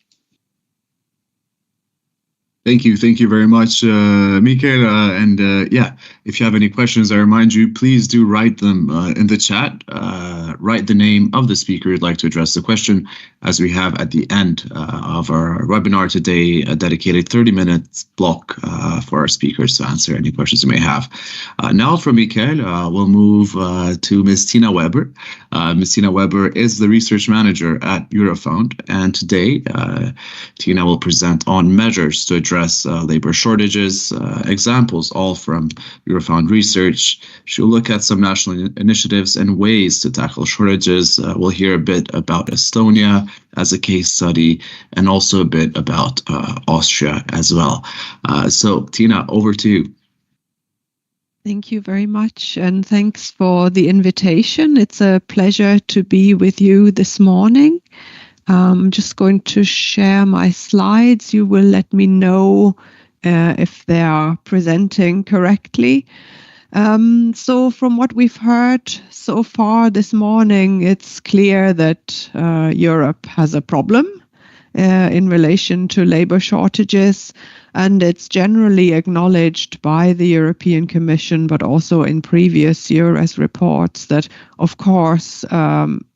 Thank you very much, Michel. Yeah, if you have any questions, I remind you, please do write them in the chat. Write the name of the speaker you'd like to address the question, as we have at the end of our webinar today a dedicated 30 minutes block for our speakers to answer any questions you may have. Now from Michel, we'll move to Ms. Tina Weber. Ms. Tina Weber is the research manager at Eurofound, and today Tina will present on measures to address labor shortages, examples all from Eurofound research. She'll look at some national initiatives and ways to tackle shortages. We'll hear a bit about Estonia as a case study, and also a bit about Austria as well. So Tina, over to you. Thank you very much, and thanks for the invitation. It's a pleasure to be with you this morning. I'm just going to share my slides. You will let me know if they are presenting correctly. So from what we've heard so far this morning, it's clear that Europe has a problem in relation to labor shortages, and it's generally acknowledged by the European Commission, but also in previous EURES reports, that of course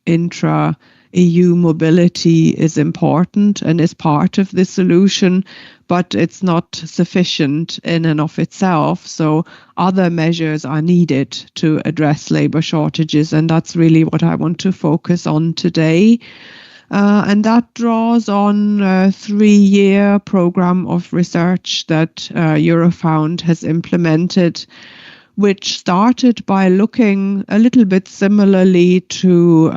intra-EU mobility is important and is part of the solution, but it's not sufficient in and of itself. So other measures are needed to address labor shortages, and that's really what I want to focus on today. And that draws on a 3-year program of research that Eurofound has implemented, which started by looking a little bit similarly to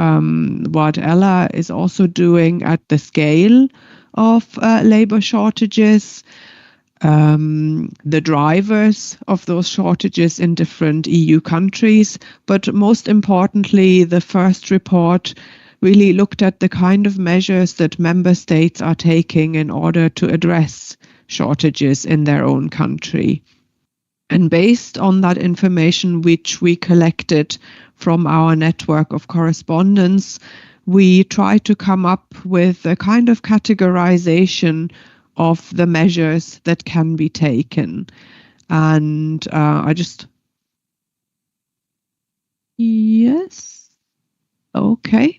what Ella is also doing at the scale of labor shortages, the drivers of those shortages in different EU countries. But most importantly, the first report really looked at the kind of measures that member states are taking in order to address shortages in their own country. And based on that information, which we collected from our network of correspondence, we try to come up with a kind of categorization of the measures that can be taken. And yes, okay.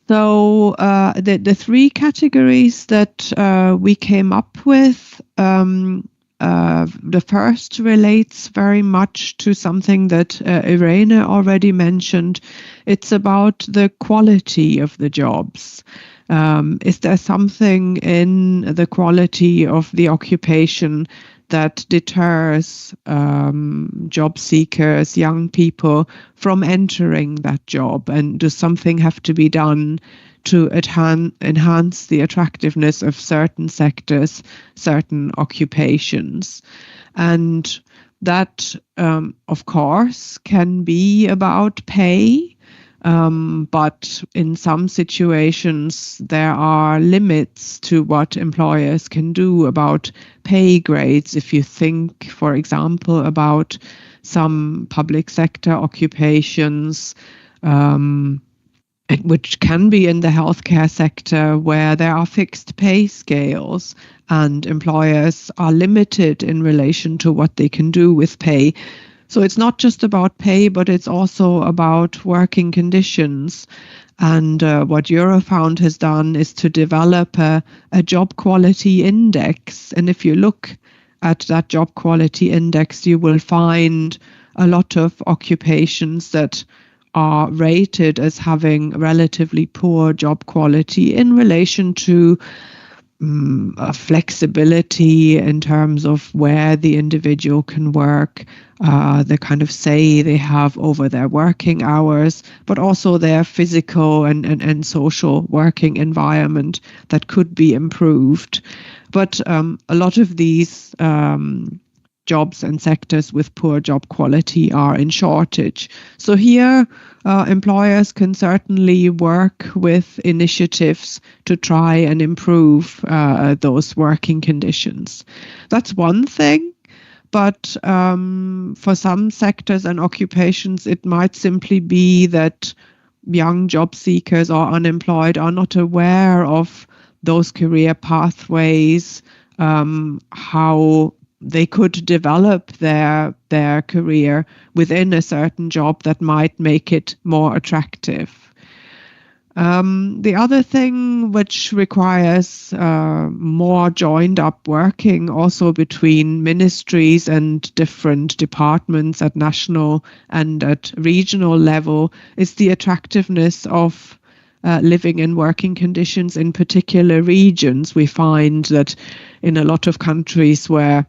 So the 3 categories that we came up with, the first relates very much to something that Irene already mentioned. It's about the quality of the jobs. Is there something in the quality of the occupation that deters job seekers, young people, from entering that job? And does something have to be done to enhance the attractiveness of certain sectors, certain occupations? And that, of course, can be about pay. But in some situations, there are limits to what employers can do about pay grades. If you think, for example, about some public sector occupations, which can be in the healthcare sector, where there are fixed pay scales and employers are limited in relation to what they can do with pay. So it's not just about pay, but it's also about working conditions. And what Eurofound has done is to develop a job quality index. And if you look at that job quality index, you will find a lot of occupations that are rated as having relatively poor job quality in relation to flexibility in terms of where the individual can work, the kind of say they have over their working hours, but also their physical and social working environment that could be improved. But a lot of these jobs and sectors with poor job quality are in shortage. So here, employers can certainly work with initiatives to try and improve those working conditions. That's one thing. But for some sectors and occupations, it might simply be that young job seekers or unemployed are not aware of those career pathways, how they could develop their career within a certain job that might make it more attractive. The other thing which requires more joined up working also between ministries and different departments at national and at regional level is the attractiveness of living and working conditions in particular regions. We find that in a lot of countries where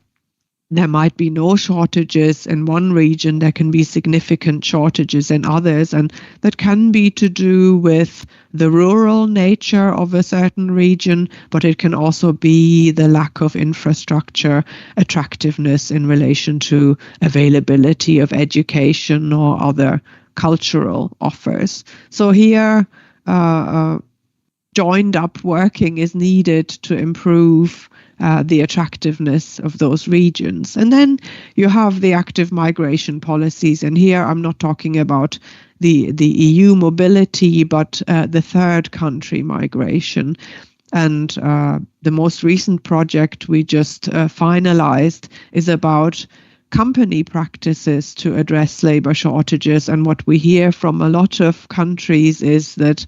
there might be no shortages in one region, there can be significant shortages in others, and that can be to do with the rural nature of a certain region, but it can also be the lack of infrastructure, attractiveness in relation to availability of education or other cultural offers. So here, joined up working is needed to improve the attractiveness of those regions. And then you have the active migration policies. And here I'm not talking about the EU mobility, but the third country migration. And the most recent project we just finalized is about company practices to address labor shortages. And what we hear from a lot of countries is that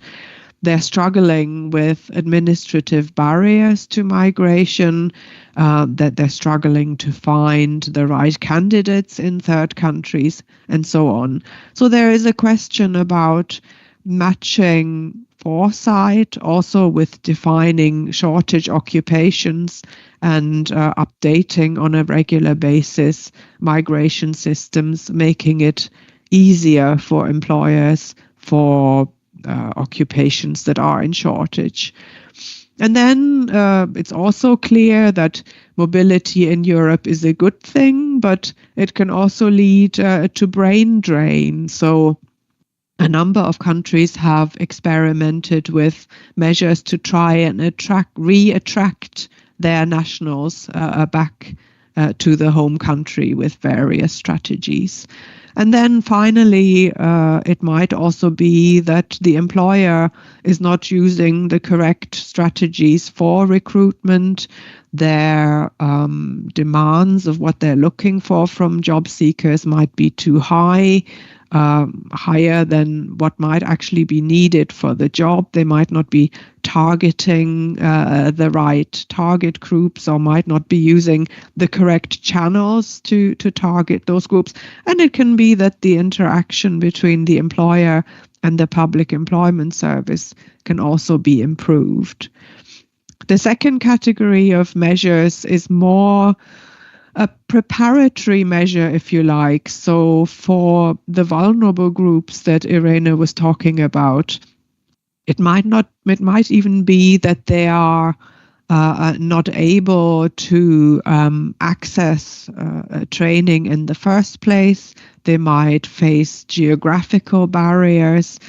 they're struggling with administrative barriers to migration, that they're struggling to find the right candidates in third countries, and so on. So there is a question about matching foresight also with defining shortage occupations and updating on a regular basis migration systems, making it easier for employers for occupations that are in shortage. And then it's also clear that mobility in Europe is a good thing, but it can also lead to brain drain. So a number of countries have experimented with measures to try and re-attract their nationals back to the home country with various strategies. And then finally, it might also be that the employer is not using the correct strategies for recruitment. Their demands of what they're looking for from job seekers might be too high, higher than what might actually be needed for the job. They might not be targeting the right target groups, or might not be using the correct channels to target those groups. And it can be that the interaction between the employer and the public employment service can also be improved. The second category of measures is more a preparatory measure, if you like. So for the vulnerable groups that Irene was talking about, it might even be that they are not able to access training in the first place. They might face geographical barriers.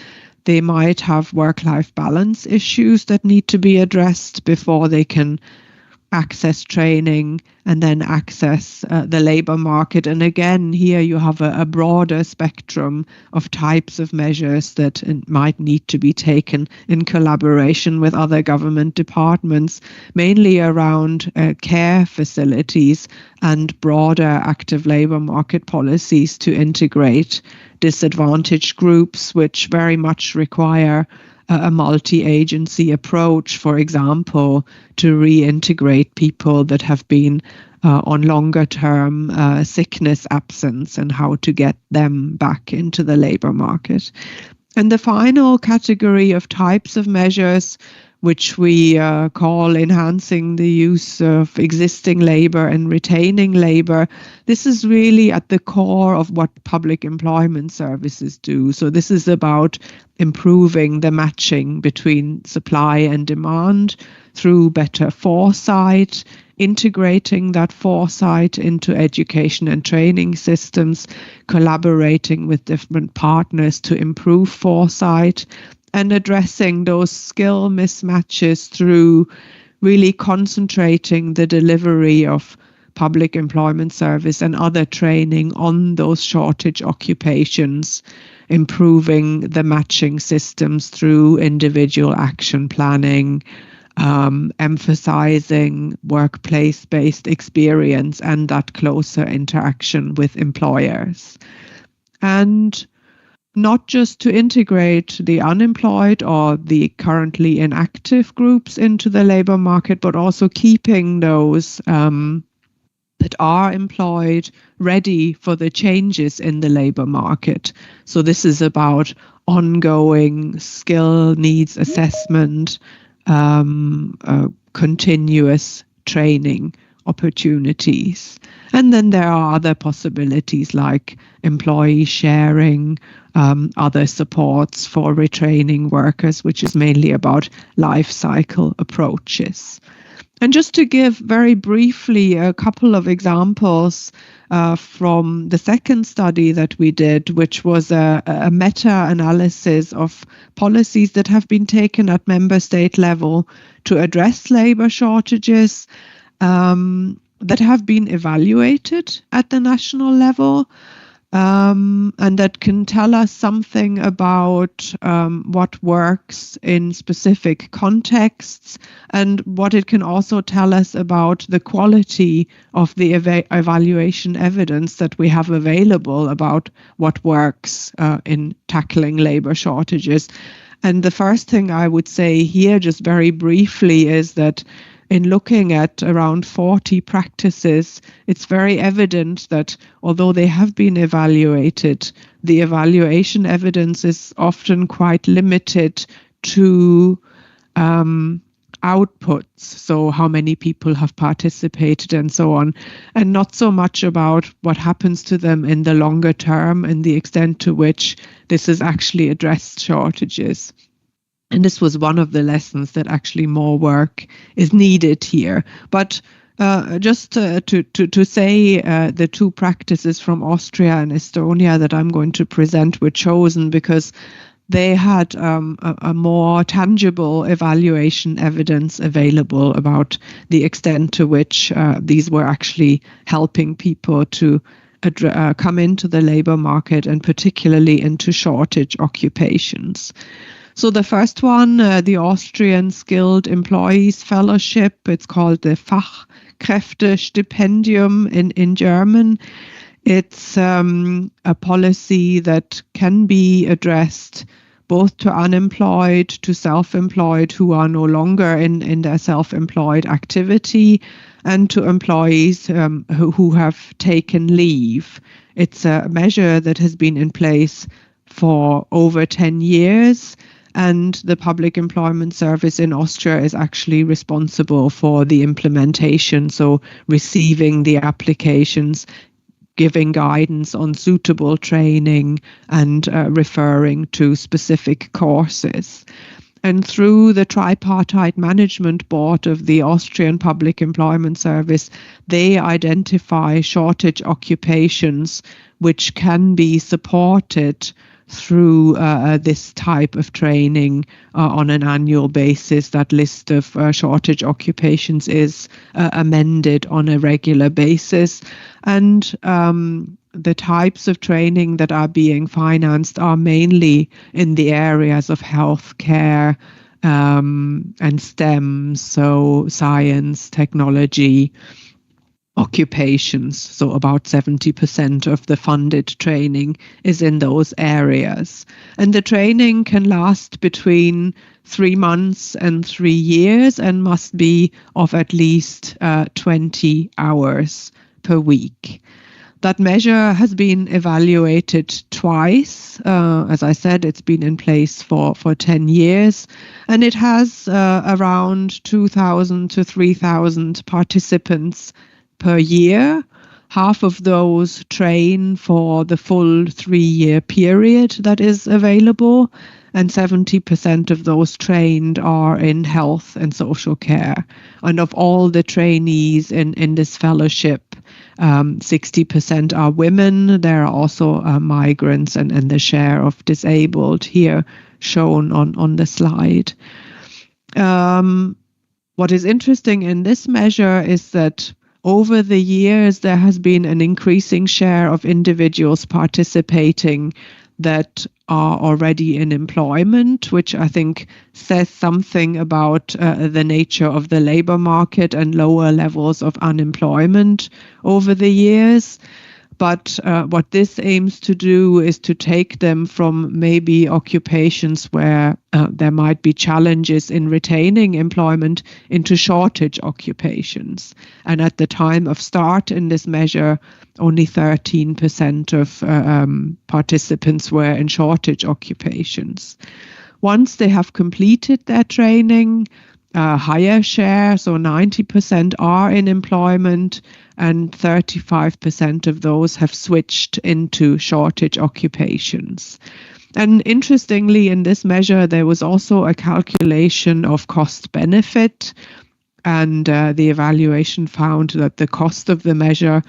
They might have work-life balance issues that need to be addressed before they can access training and then access the labor market. And again, here you have a broader spectrum of types of measures that might need to be taken in collaboration with other government departments, mainly around care facilities and broader active labor market policies to integrate disadvantaged groups, which very much require a multi-agency approach, for example, to reintegrate people that have been on longer-term sickness absence and how to get them back into the labor market. And the final category of types of measures, which we call enhancing the use of existing labor and retaining labor, this is really at the core of what public employment services do. So this is about improving the matching between supply and demand through better foresight, integrating that foresight into education and training systems, collaborating with different partners to improve foresight, and addressing those skill mismatches through really concentrating the delivery of public employment service and other training on those shortage occupations, improving the matching systems through individual action planning, emphasizing workplace-based experience and that closer interaction with employers. And not just to integrate the unemployed or the currently inactive groups into the labor market, but also keeping those that are employed ready for the changes in the labor market. So this is about ongoing skill needs assessment, continuous training opportunities. And then there are other possibilities like employee sharing, other supports for retraining workers, which is mainly about life cycle approaches. And just to give very briefly a couple of examples from the second study that we did, which was a meta-analysis of policies that have been taken at member state level to address labor shortages that have been evaluated at the national level, and that can tell us something about what works in specific contexts, and what it can also tell us about the quality of the evaluation evidence that we have available about what works in tackling labor shortages. And the first thing I would say here, just very briefly, is that in looking at around 40 practices, it's very evident that although they have been evaluated, the evaluation evidence is often quite limited to outputs, so how many people have participated and so on, and not so much about what happens to them in the longer term and the extent to which this has actually addressed shortages. And this was one of the lessons, that actually more work is needed here. But just to say, the two practices from Austria and Estonia that I'm going to present were chosen because they had a more tangible evaluation evidence available about the extent to which these were actually helping people to come into the labor market, and particularly into shortage occupations. So the first one, the Austrian Skilled Employees Fellowship, it's called the Fachkräftestipendium in German. It's a policy that can be addressed both to unemployed, to self-employed who are no longer in their self-employed activity, and to employees who have taken leave. It's a measure that has been in place for over 10 years. And the Public Employment Service in Austria is actually responsible for the implementation, so receiving the applications, giving guidance on suitable training, and referring to specific courses. And through the tripartite management board of the Austrian Public Employment Service, they identify shortage occupations which can be supported through this type of training on an annual basis. That list of shortage occupations is amended on a regular basis. And the types of training that are being financed are mainly in the areas of healthcare and STEM, so science, technology, occupations. So about 70% of the funded training is in those areas. And the training can last between 3 months and 3 years and must be of at least 20 hours per week. That measure has been evaluated twice. As I said, it's been in place for 10 years, and it has around 2,000 to 3,000 participants per year. Half of those train for the full 3-year period that is available, and 70% of those trained are in health and social care. And of all the trainees in this fellowship, 60% are women. There are also migrants and the share of disabled here shown on the slide. What is interesting in this measure is that over the years, there has been an increasing share of individuals participating that are already in employment, which I think says something about the nature of the labor market and lower levels of unemployment over the years. But what this aims to do is to take them from maybe occupations where there might be challenges in retaining employment into shortage occupations. And at the time of start in this measure, only 13% of participants were in shortage occupations. Once they have completed their training, a higher share, so 90% are in employment, and 35% of those have switched into shortage occupations. And interestingly, in this measure, there was also a calculation of cost benefit, and the evaluation found that the cost of the measure,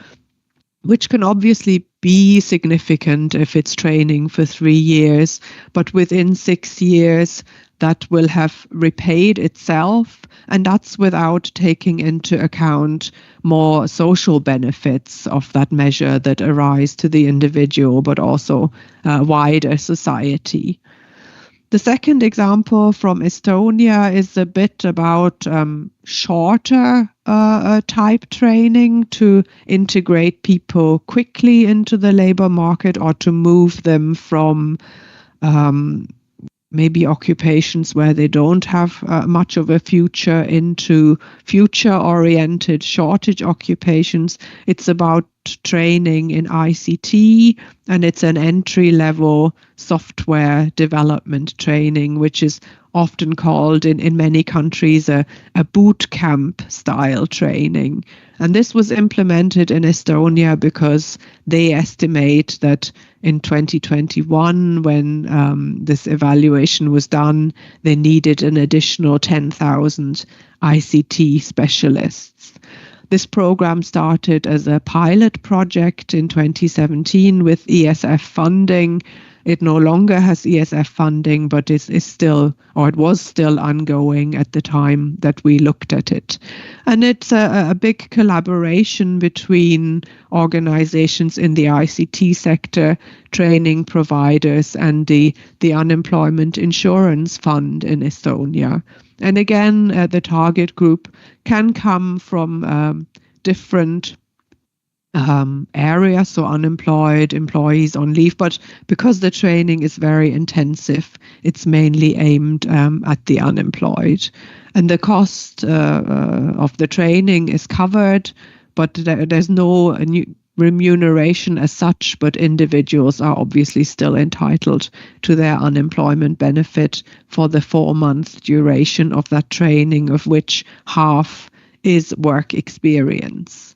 which can obviously be significant if it's training for 3 years, but within 6 years, that will have repaid itself, and that's without taking into account more social benefits of that measure that arise to the individual, but also wider society. The second example from Estonia is a bit about shorter type training to integrate people quickly into the labor market or to move them from maybe occupations where they don't have much of a future into future-oriented shortage occupations. It's about training in ICT, and it's an entry-level software development training, which is often called in many countries a boot camp style training. And this was implemented in Estonia because they estimate that in 2021, when this evaluation was done, they needed an additional 10,000 ICT specialists. This program started as a pilot project in 2017 with ESF funding. It no longer has ESF funding, but it was still ongoing at the time that we looked at it. And it's a big collaboration between organizations in the ICT sector, training providers, and the Unemployment Insurance Fund in Estonia. And again, the target group can come from different areas, so unemployed, employees on leave, but because the training is very intensive, it's mainly aimed at the unemployed. And the cost of the training is covered, but there's no remuneration as such, but individuals are obviously still entitled to their unemployment benefit for the 4-month duration of that training, of which half is work experience.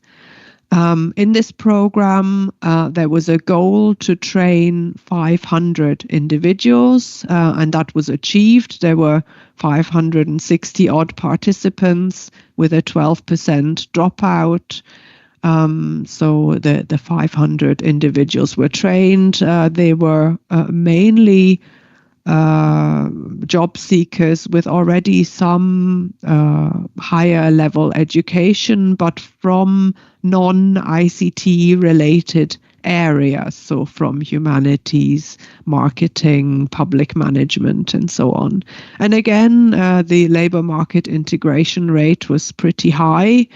In this program, there was a goal to train 500 individuals, and that was achieved. There were 560 odd participants with a 12% dropout. So the 500 individuals were trained. They were mainly job seekers with already some higher level education, but from non-ICT related areas, so from humanities, marketing, public management, and so on. And again, the labor market integration rate was pretty high,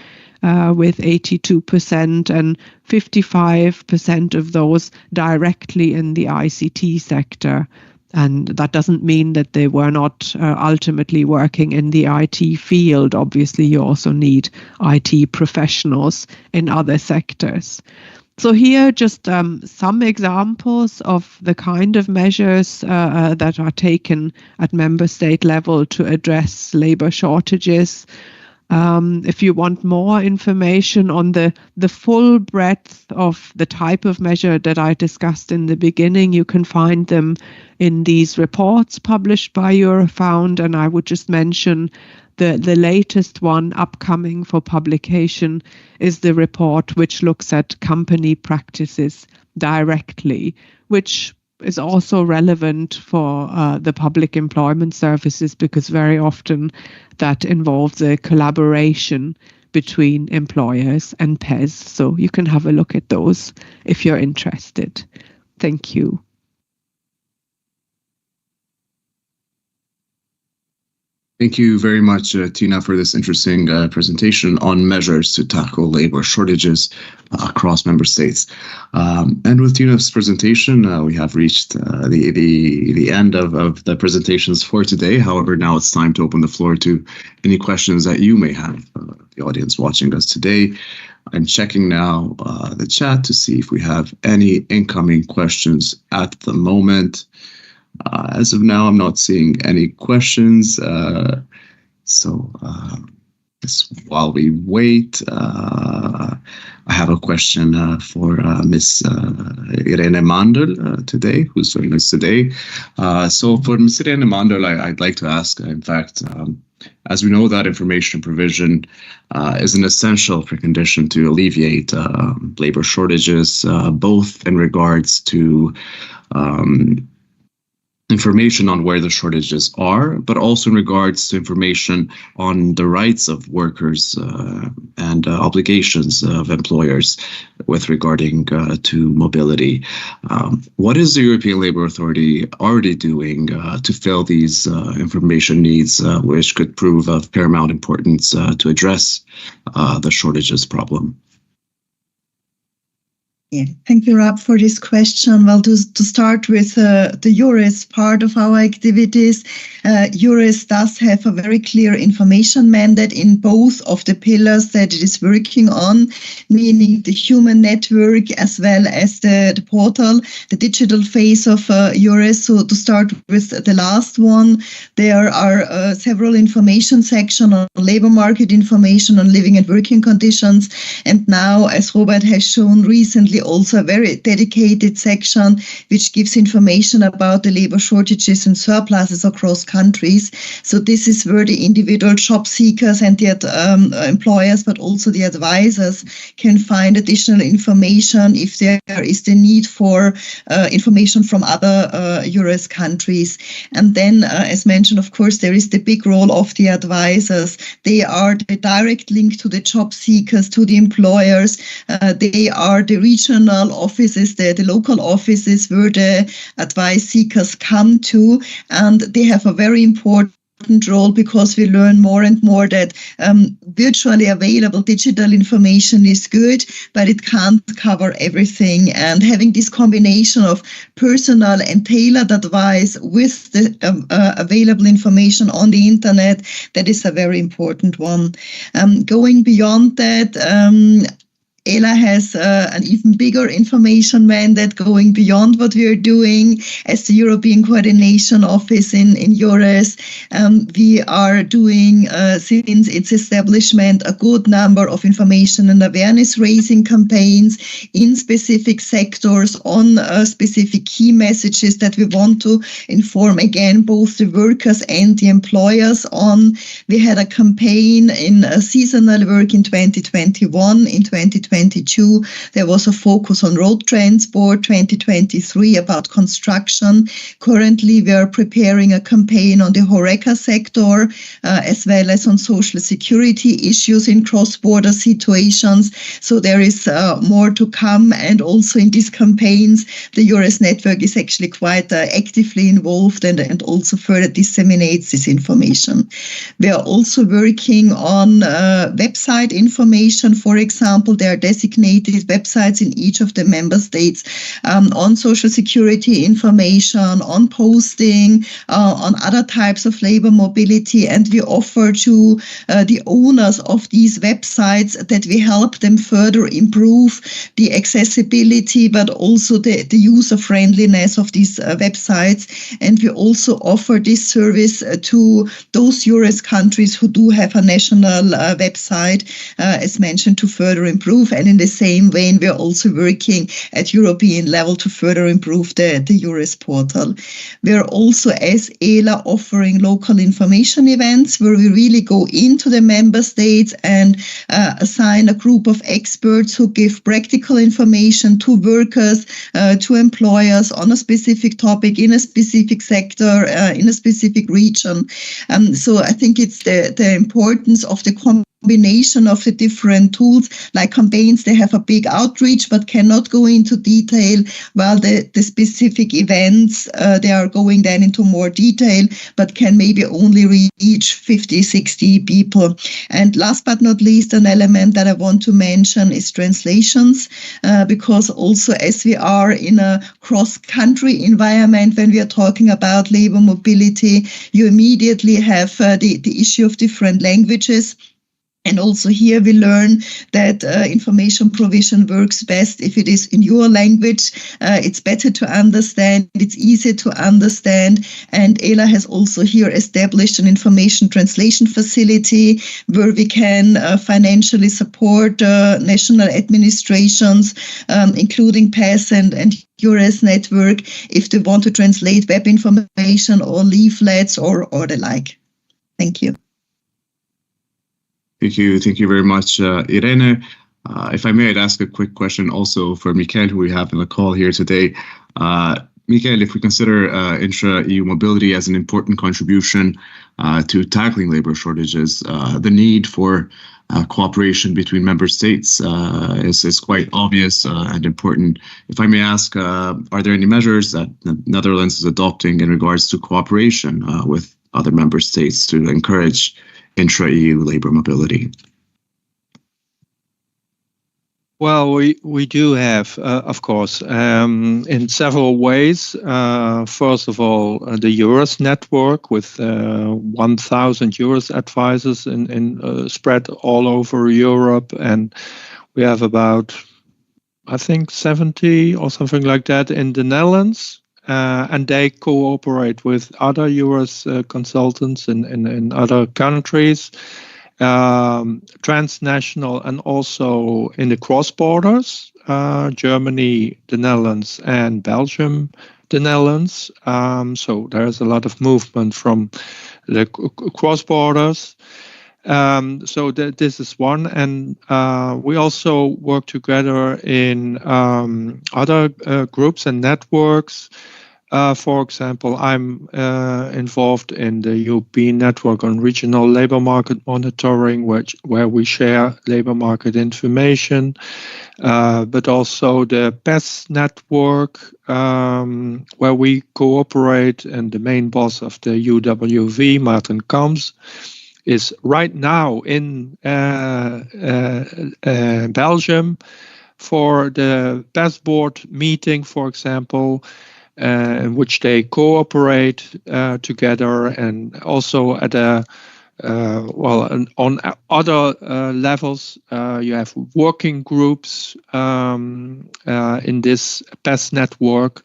with 82% and 55% of those directly in the ICT sector. And that doesn't mean that they were not ultimately working in the IT field. Obviously, you also need IT professionals in other sectors. So here, just some examples of the kind of measures that are taken at member state level to address labor shortages. If you want more information on the full breadth of the type of measure that I discussed in the beginning, you can find them in these reports published by Eurofound. And I would just mention the latest one upcoming for publication is the report which looks at company practices directly, which is also relevant for the public employment services, because very often that involves a collaboration between employers and PES. So you can have a look at those if you're interested. Thank you. Thank you very much, Tina, for this interesting presentation on measures to tackle labor shortages across member states. And with Tina's presentation, we have reached the end of the presentations for today. However, now it's time to open the floor to any questions that you may have, the audience watching us today. I'm checking now the chat to see if we have any incoming questions at the moment. As of now, I'm not seeing any questions. While we wait, I have a question for Ms. Irene Mandl today, who's joining us today. So for Ms. Irene Mandl, I'd like to ask, in fact, as we know that information provision is an essential precondition to alleviate labor shortages, both in regards to information on where the shortages are, but also in regards to information on the rights of workers and obligations of employers with regarding to mobility. What is the European Labour Authority already doing to fill these information needs, which could prove of paramount importance to address the shortages problem? Yeah, thank you, Rob, for this question. Well, to start with the EURES part of our activities, EURES does have a very clear information mandate in both of the pillars that it is working on, meaning the human network as well as the portal, the digital phase of EURES. So to start with the last one, there are several information sections on labor market information, on living and working conditions. And now, as Robert has shown recently, also a very dedicated section which gives information about the labor shortages and surpluses across countries. So this is where the individual job seekers and the employers, but also the advisors, can find additional information if there is the need for information from other EURES countries. And then, as mentioned, of course, there is the big role of the advisors. They are the direct link to the job seekers, to the employers. They are the regional offices, the local offices where the advice seekers come to, and they have a very important role, because we learn more and more that virtually available digital information is good, but it can't cover everything. And having this combination of personal and tailored advice with the available information on the internet, that is a very important one. Going beyond that, ELA has an even bigger information mandate going beyond what we are doing as the European Coordination Office in EURES. We are doing, since its establishment, a good number of information and awareness raising campaigns in specific sectors on specific key messages that we want to inform, again, both the workers and the employers on. We had a campaign in seasonal work in 2021, in 2022 there was a focus on road transport, 2023 about construction. Currently we are preparing a campaign on the HoReCa sector, as well as on social security issues in cross-border situations. So there is more to come, and also in these campaigns the EURES network is actually quite actively involved and also further disseminates this information. We are also working on website information. For example, there are designated websites in each of the member states on social security information, on posting, on other types of labor mobility. And we offer to the owners of these websites that we help them further improve the accessibility, but also the user-friendliness of these websites. And we also offer this service to those EURES countries who do have a national website, as mentioned, to further improve. And in the same vein, we're also working at European level to further improve the EURES portal. We're also, as ELA, offering local information events where we really go into the member states and assign a group of experts who give practical information to workers, to employers on a specific topic, in a specific sector, in a specific region. So I think it's the importance of the combination of the different tools. Like campaigns, they have a big outreach but cannot go into detail, while the specific events, they are going then into more detail but can maybe only reach 50, 60 people. And last but not least, an element that I want to mention is translations, because also as we are in a cross-country environment, when we are talking about labor mobility, you immediately have the issue of different languages. And also here we learn that information provision works best if it is in your language. It's better to understand, it's easier to understand. And ELA has also here established an information translation facility where we can financially support national administrations, including PASS and EURES network, if they want to translate web information or leaflets or the like. Thank you. Thank you very much, Irene. If I may, I'd ask a quick question also for Michel, who we have in the call here today. Michel, if we consider intra-EU mobility as an important contribution to tackling labor shortages, the need for cooperation between member states is quite obvious and important. If I may ask, are there any measures that the Netherlands is adopting in regards to cooperation with other member states to encourage intra-EU labor mobility? Well, we do have, of course, in several ways. First of all, the EURES network with 1,000 EURES advisors in spread all over Europe, and we have about, I think, 70 or something like that in the Netherlands. And they cooperate with other EURES consultants in other countries, transnational and also in the cross borders, Germany, the Netherlands, and Belgium, the Netherlands. So there's a lot of movement from the cross borders. So this is one, and we also work together in other groups and networks. For example, I'm involved in the European Network on Regional Labor Market Monitoring, where we share labor market information, but also the PES network, where we cooperate, and the main boss of the UWV, Martin Kams, is right now in Belgium for the PES board meeting, for example, in which they cooperate together, and also at on other levels, you have working groups in this PES network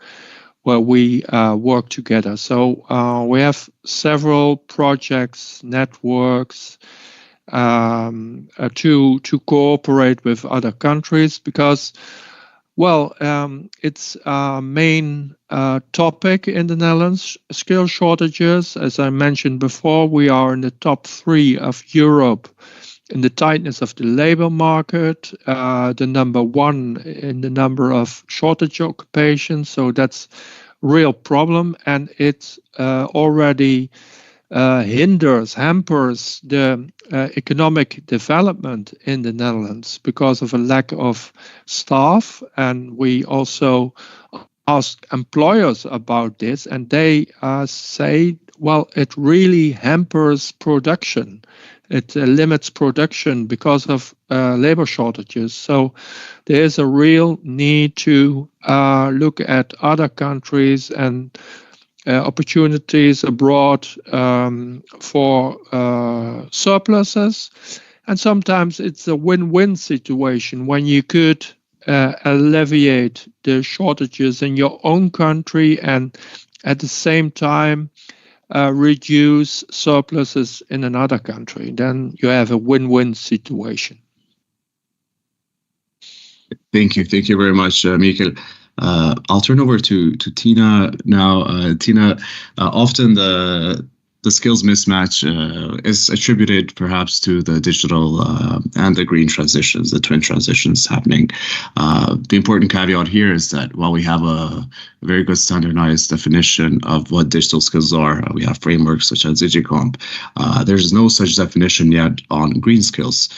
where we work together. So we have several projects, networks to cooperate with other countries, because, well, it's a main topic in the Netherlands, skill shortages. As I mentioned before, we are in the top 3 of Europe in the tightness of the labor market, the number 1 in the number of shortage occupations. So that's a real problem, and it already hampers the economic development in the Netherlands because of a lack of staff. And we also ask employers about this, and they say it really hampers production. It limits production because of labor shortages. So there is a real need to look at other countries and opportunities abroad for surpluses. And sometimes it's a win-win situation when you could alleviate the shortages in your own country and at the same time reduce surpluses in another country. Then you have a win-win situation. Thank you very much, Michel. I'll turn over to Tina now. Tina, often the skills mismatch is attributed perhaps to the digital and the green transitions, the twin transitions happening. The important caveat here is that while we have a very good standardized definition of what digital skills are, we have frameworks such as Digicomp, there's no such definition yet on green skills.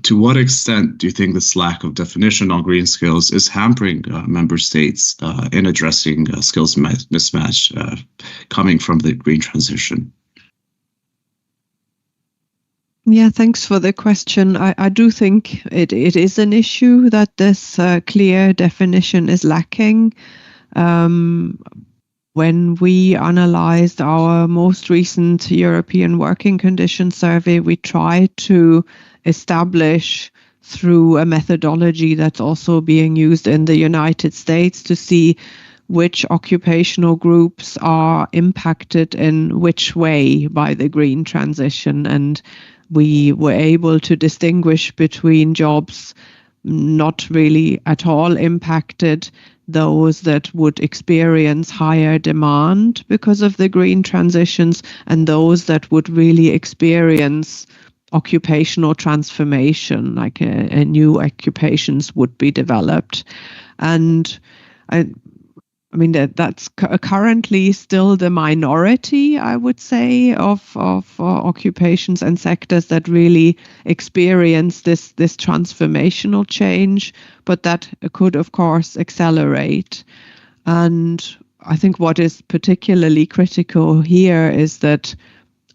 To what extent do you think this lack of definition on green skills is hampering member states in addressing skills mismatch coming from the green transition? Yeah, thanks for the question. I do think it is an issue that this clear definition is lacking. When we analyzed our most recent European Working Conditions Survey, we tried to establish through a methodology that's also being used in the United States to see which occupational groups are impacted in which way by the green transition. And we were able to distinguish between jobs not really at all impacted, those that would experience higher demand because of the green transitions, and those that would really experience occupational transformation, like a new occupations would be developed. And I mean that's currently still the minority, I would say, of occupations and sectors that really experience this transformational change, but that could of course accelerate. And I think what is particularly critical here is that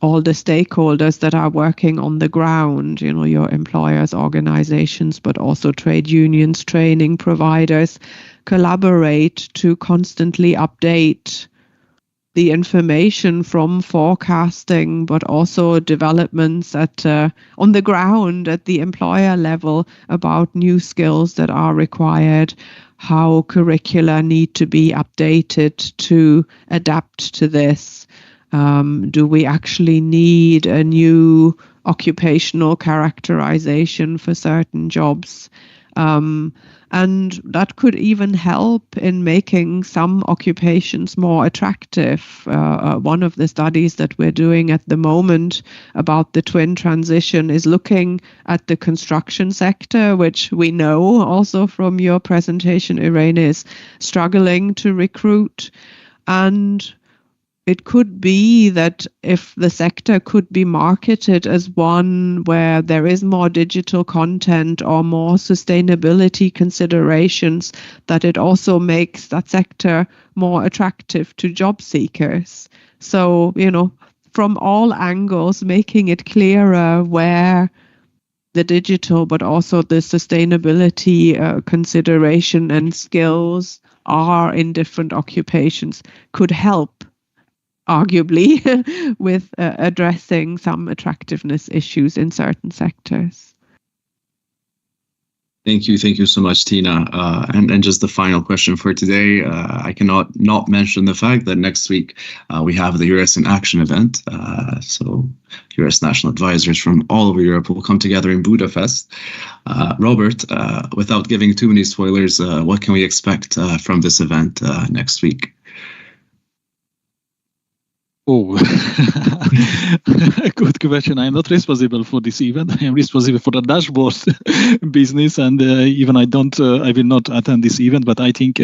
all the stakeholders that are working on the ground, your employers, organizations, but also trade unions, training providers, collaborate to constantly update the information from forecasting, but also developments on the ground at the employer level about new skills that are required, how curricula need to be updated to adapt to this. Do we actually need a new occupational characterization for certain jobs? And that could even help in making some occupations more attractive. One of the studies that we're doing at the moment about the twin transition is looking at the construction sector, which we know also from your presentation, Irene, is struggling to recruit. And it could be that if the sector could be marketed as one where there is more digital content or more sustainability considerations, that it also makes that sector more attractive to job seekers. So, from all angles, making it clearer where the digital, but also the sustainability consideration and skills are in different occupations could help, arguably, with addressing some attractiveness issues in certain sectors. Thank you so much, Tina. And just the final question for today, I cannot not mention the fact that next week we have the EURES in Action event. So EURES national advisors from all over Europe will come together in Budapest. Robert, without giving too many spoilers, what can we expect from this event next week? Oh, good question. I'm not responsible for this event. I am responsible for the dashboard business, and even I will not attend this event. But I think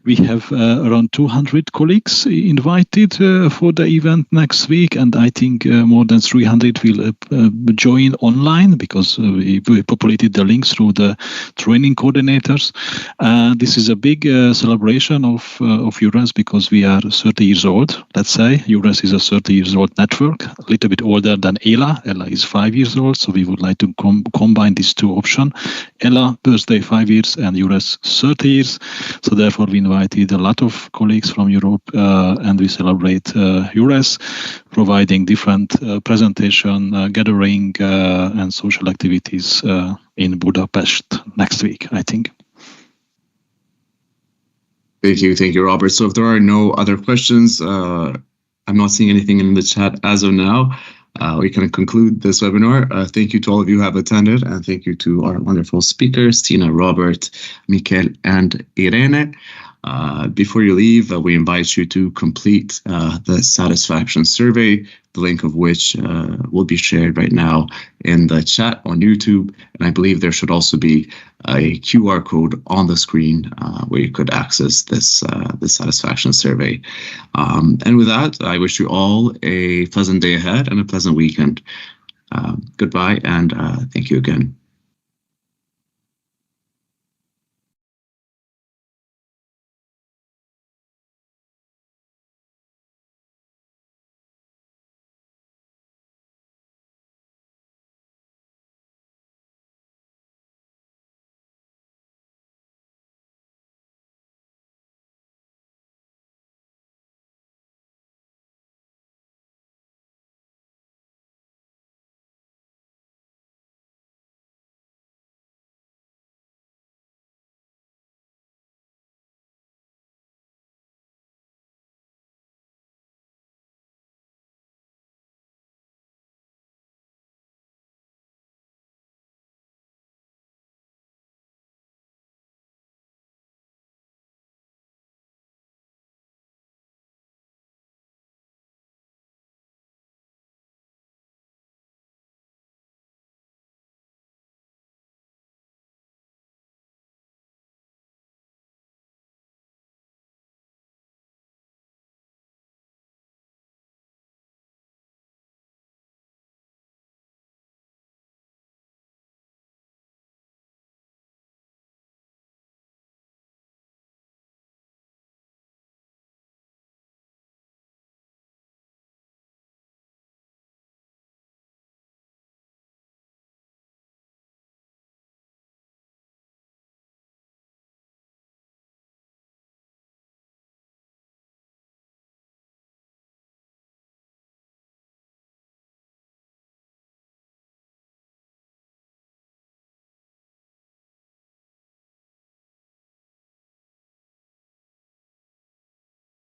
we have around 200 colleagues invited for the event next week, and I think more than 300 will join online because we populated the links through the training coordinators. This is a big celebration of EURES because we are 30 years old. Let's say EURES EURES is a 30-year-old network, a little bit older than ELA. ELA is 5 years old, so we would like to combine these two options. ELA, birthday 5 years, and EURES 30 years. So therefore, we invited a lot of colleagues from Europe, and we celebrate EURES, providing different presentation, gathering, and social activities in Budapest next week, I think. Thank you, Robert. So if there are no other questions, I'm not seeing anything in the chat as of now. We can conclude this webinar. Thank you to all of you who have attended, and thank you to our wonderful speakers, Tina, Robert, Michel, and Irene. Before you leave, we invite you to complete the satisfaction survey, the link of which will be shared right now in the chat on YouTube. And I believe there should also be a QR code on the screen where you could access this satisfaction survey. And with that, I wish you all a pleasant day ahead and a pleasant weekend. Goodbye, and thank you again.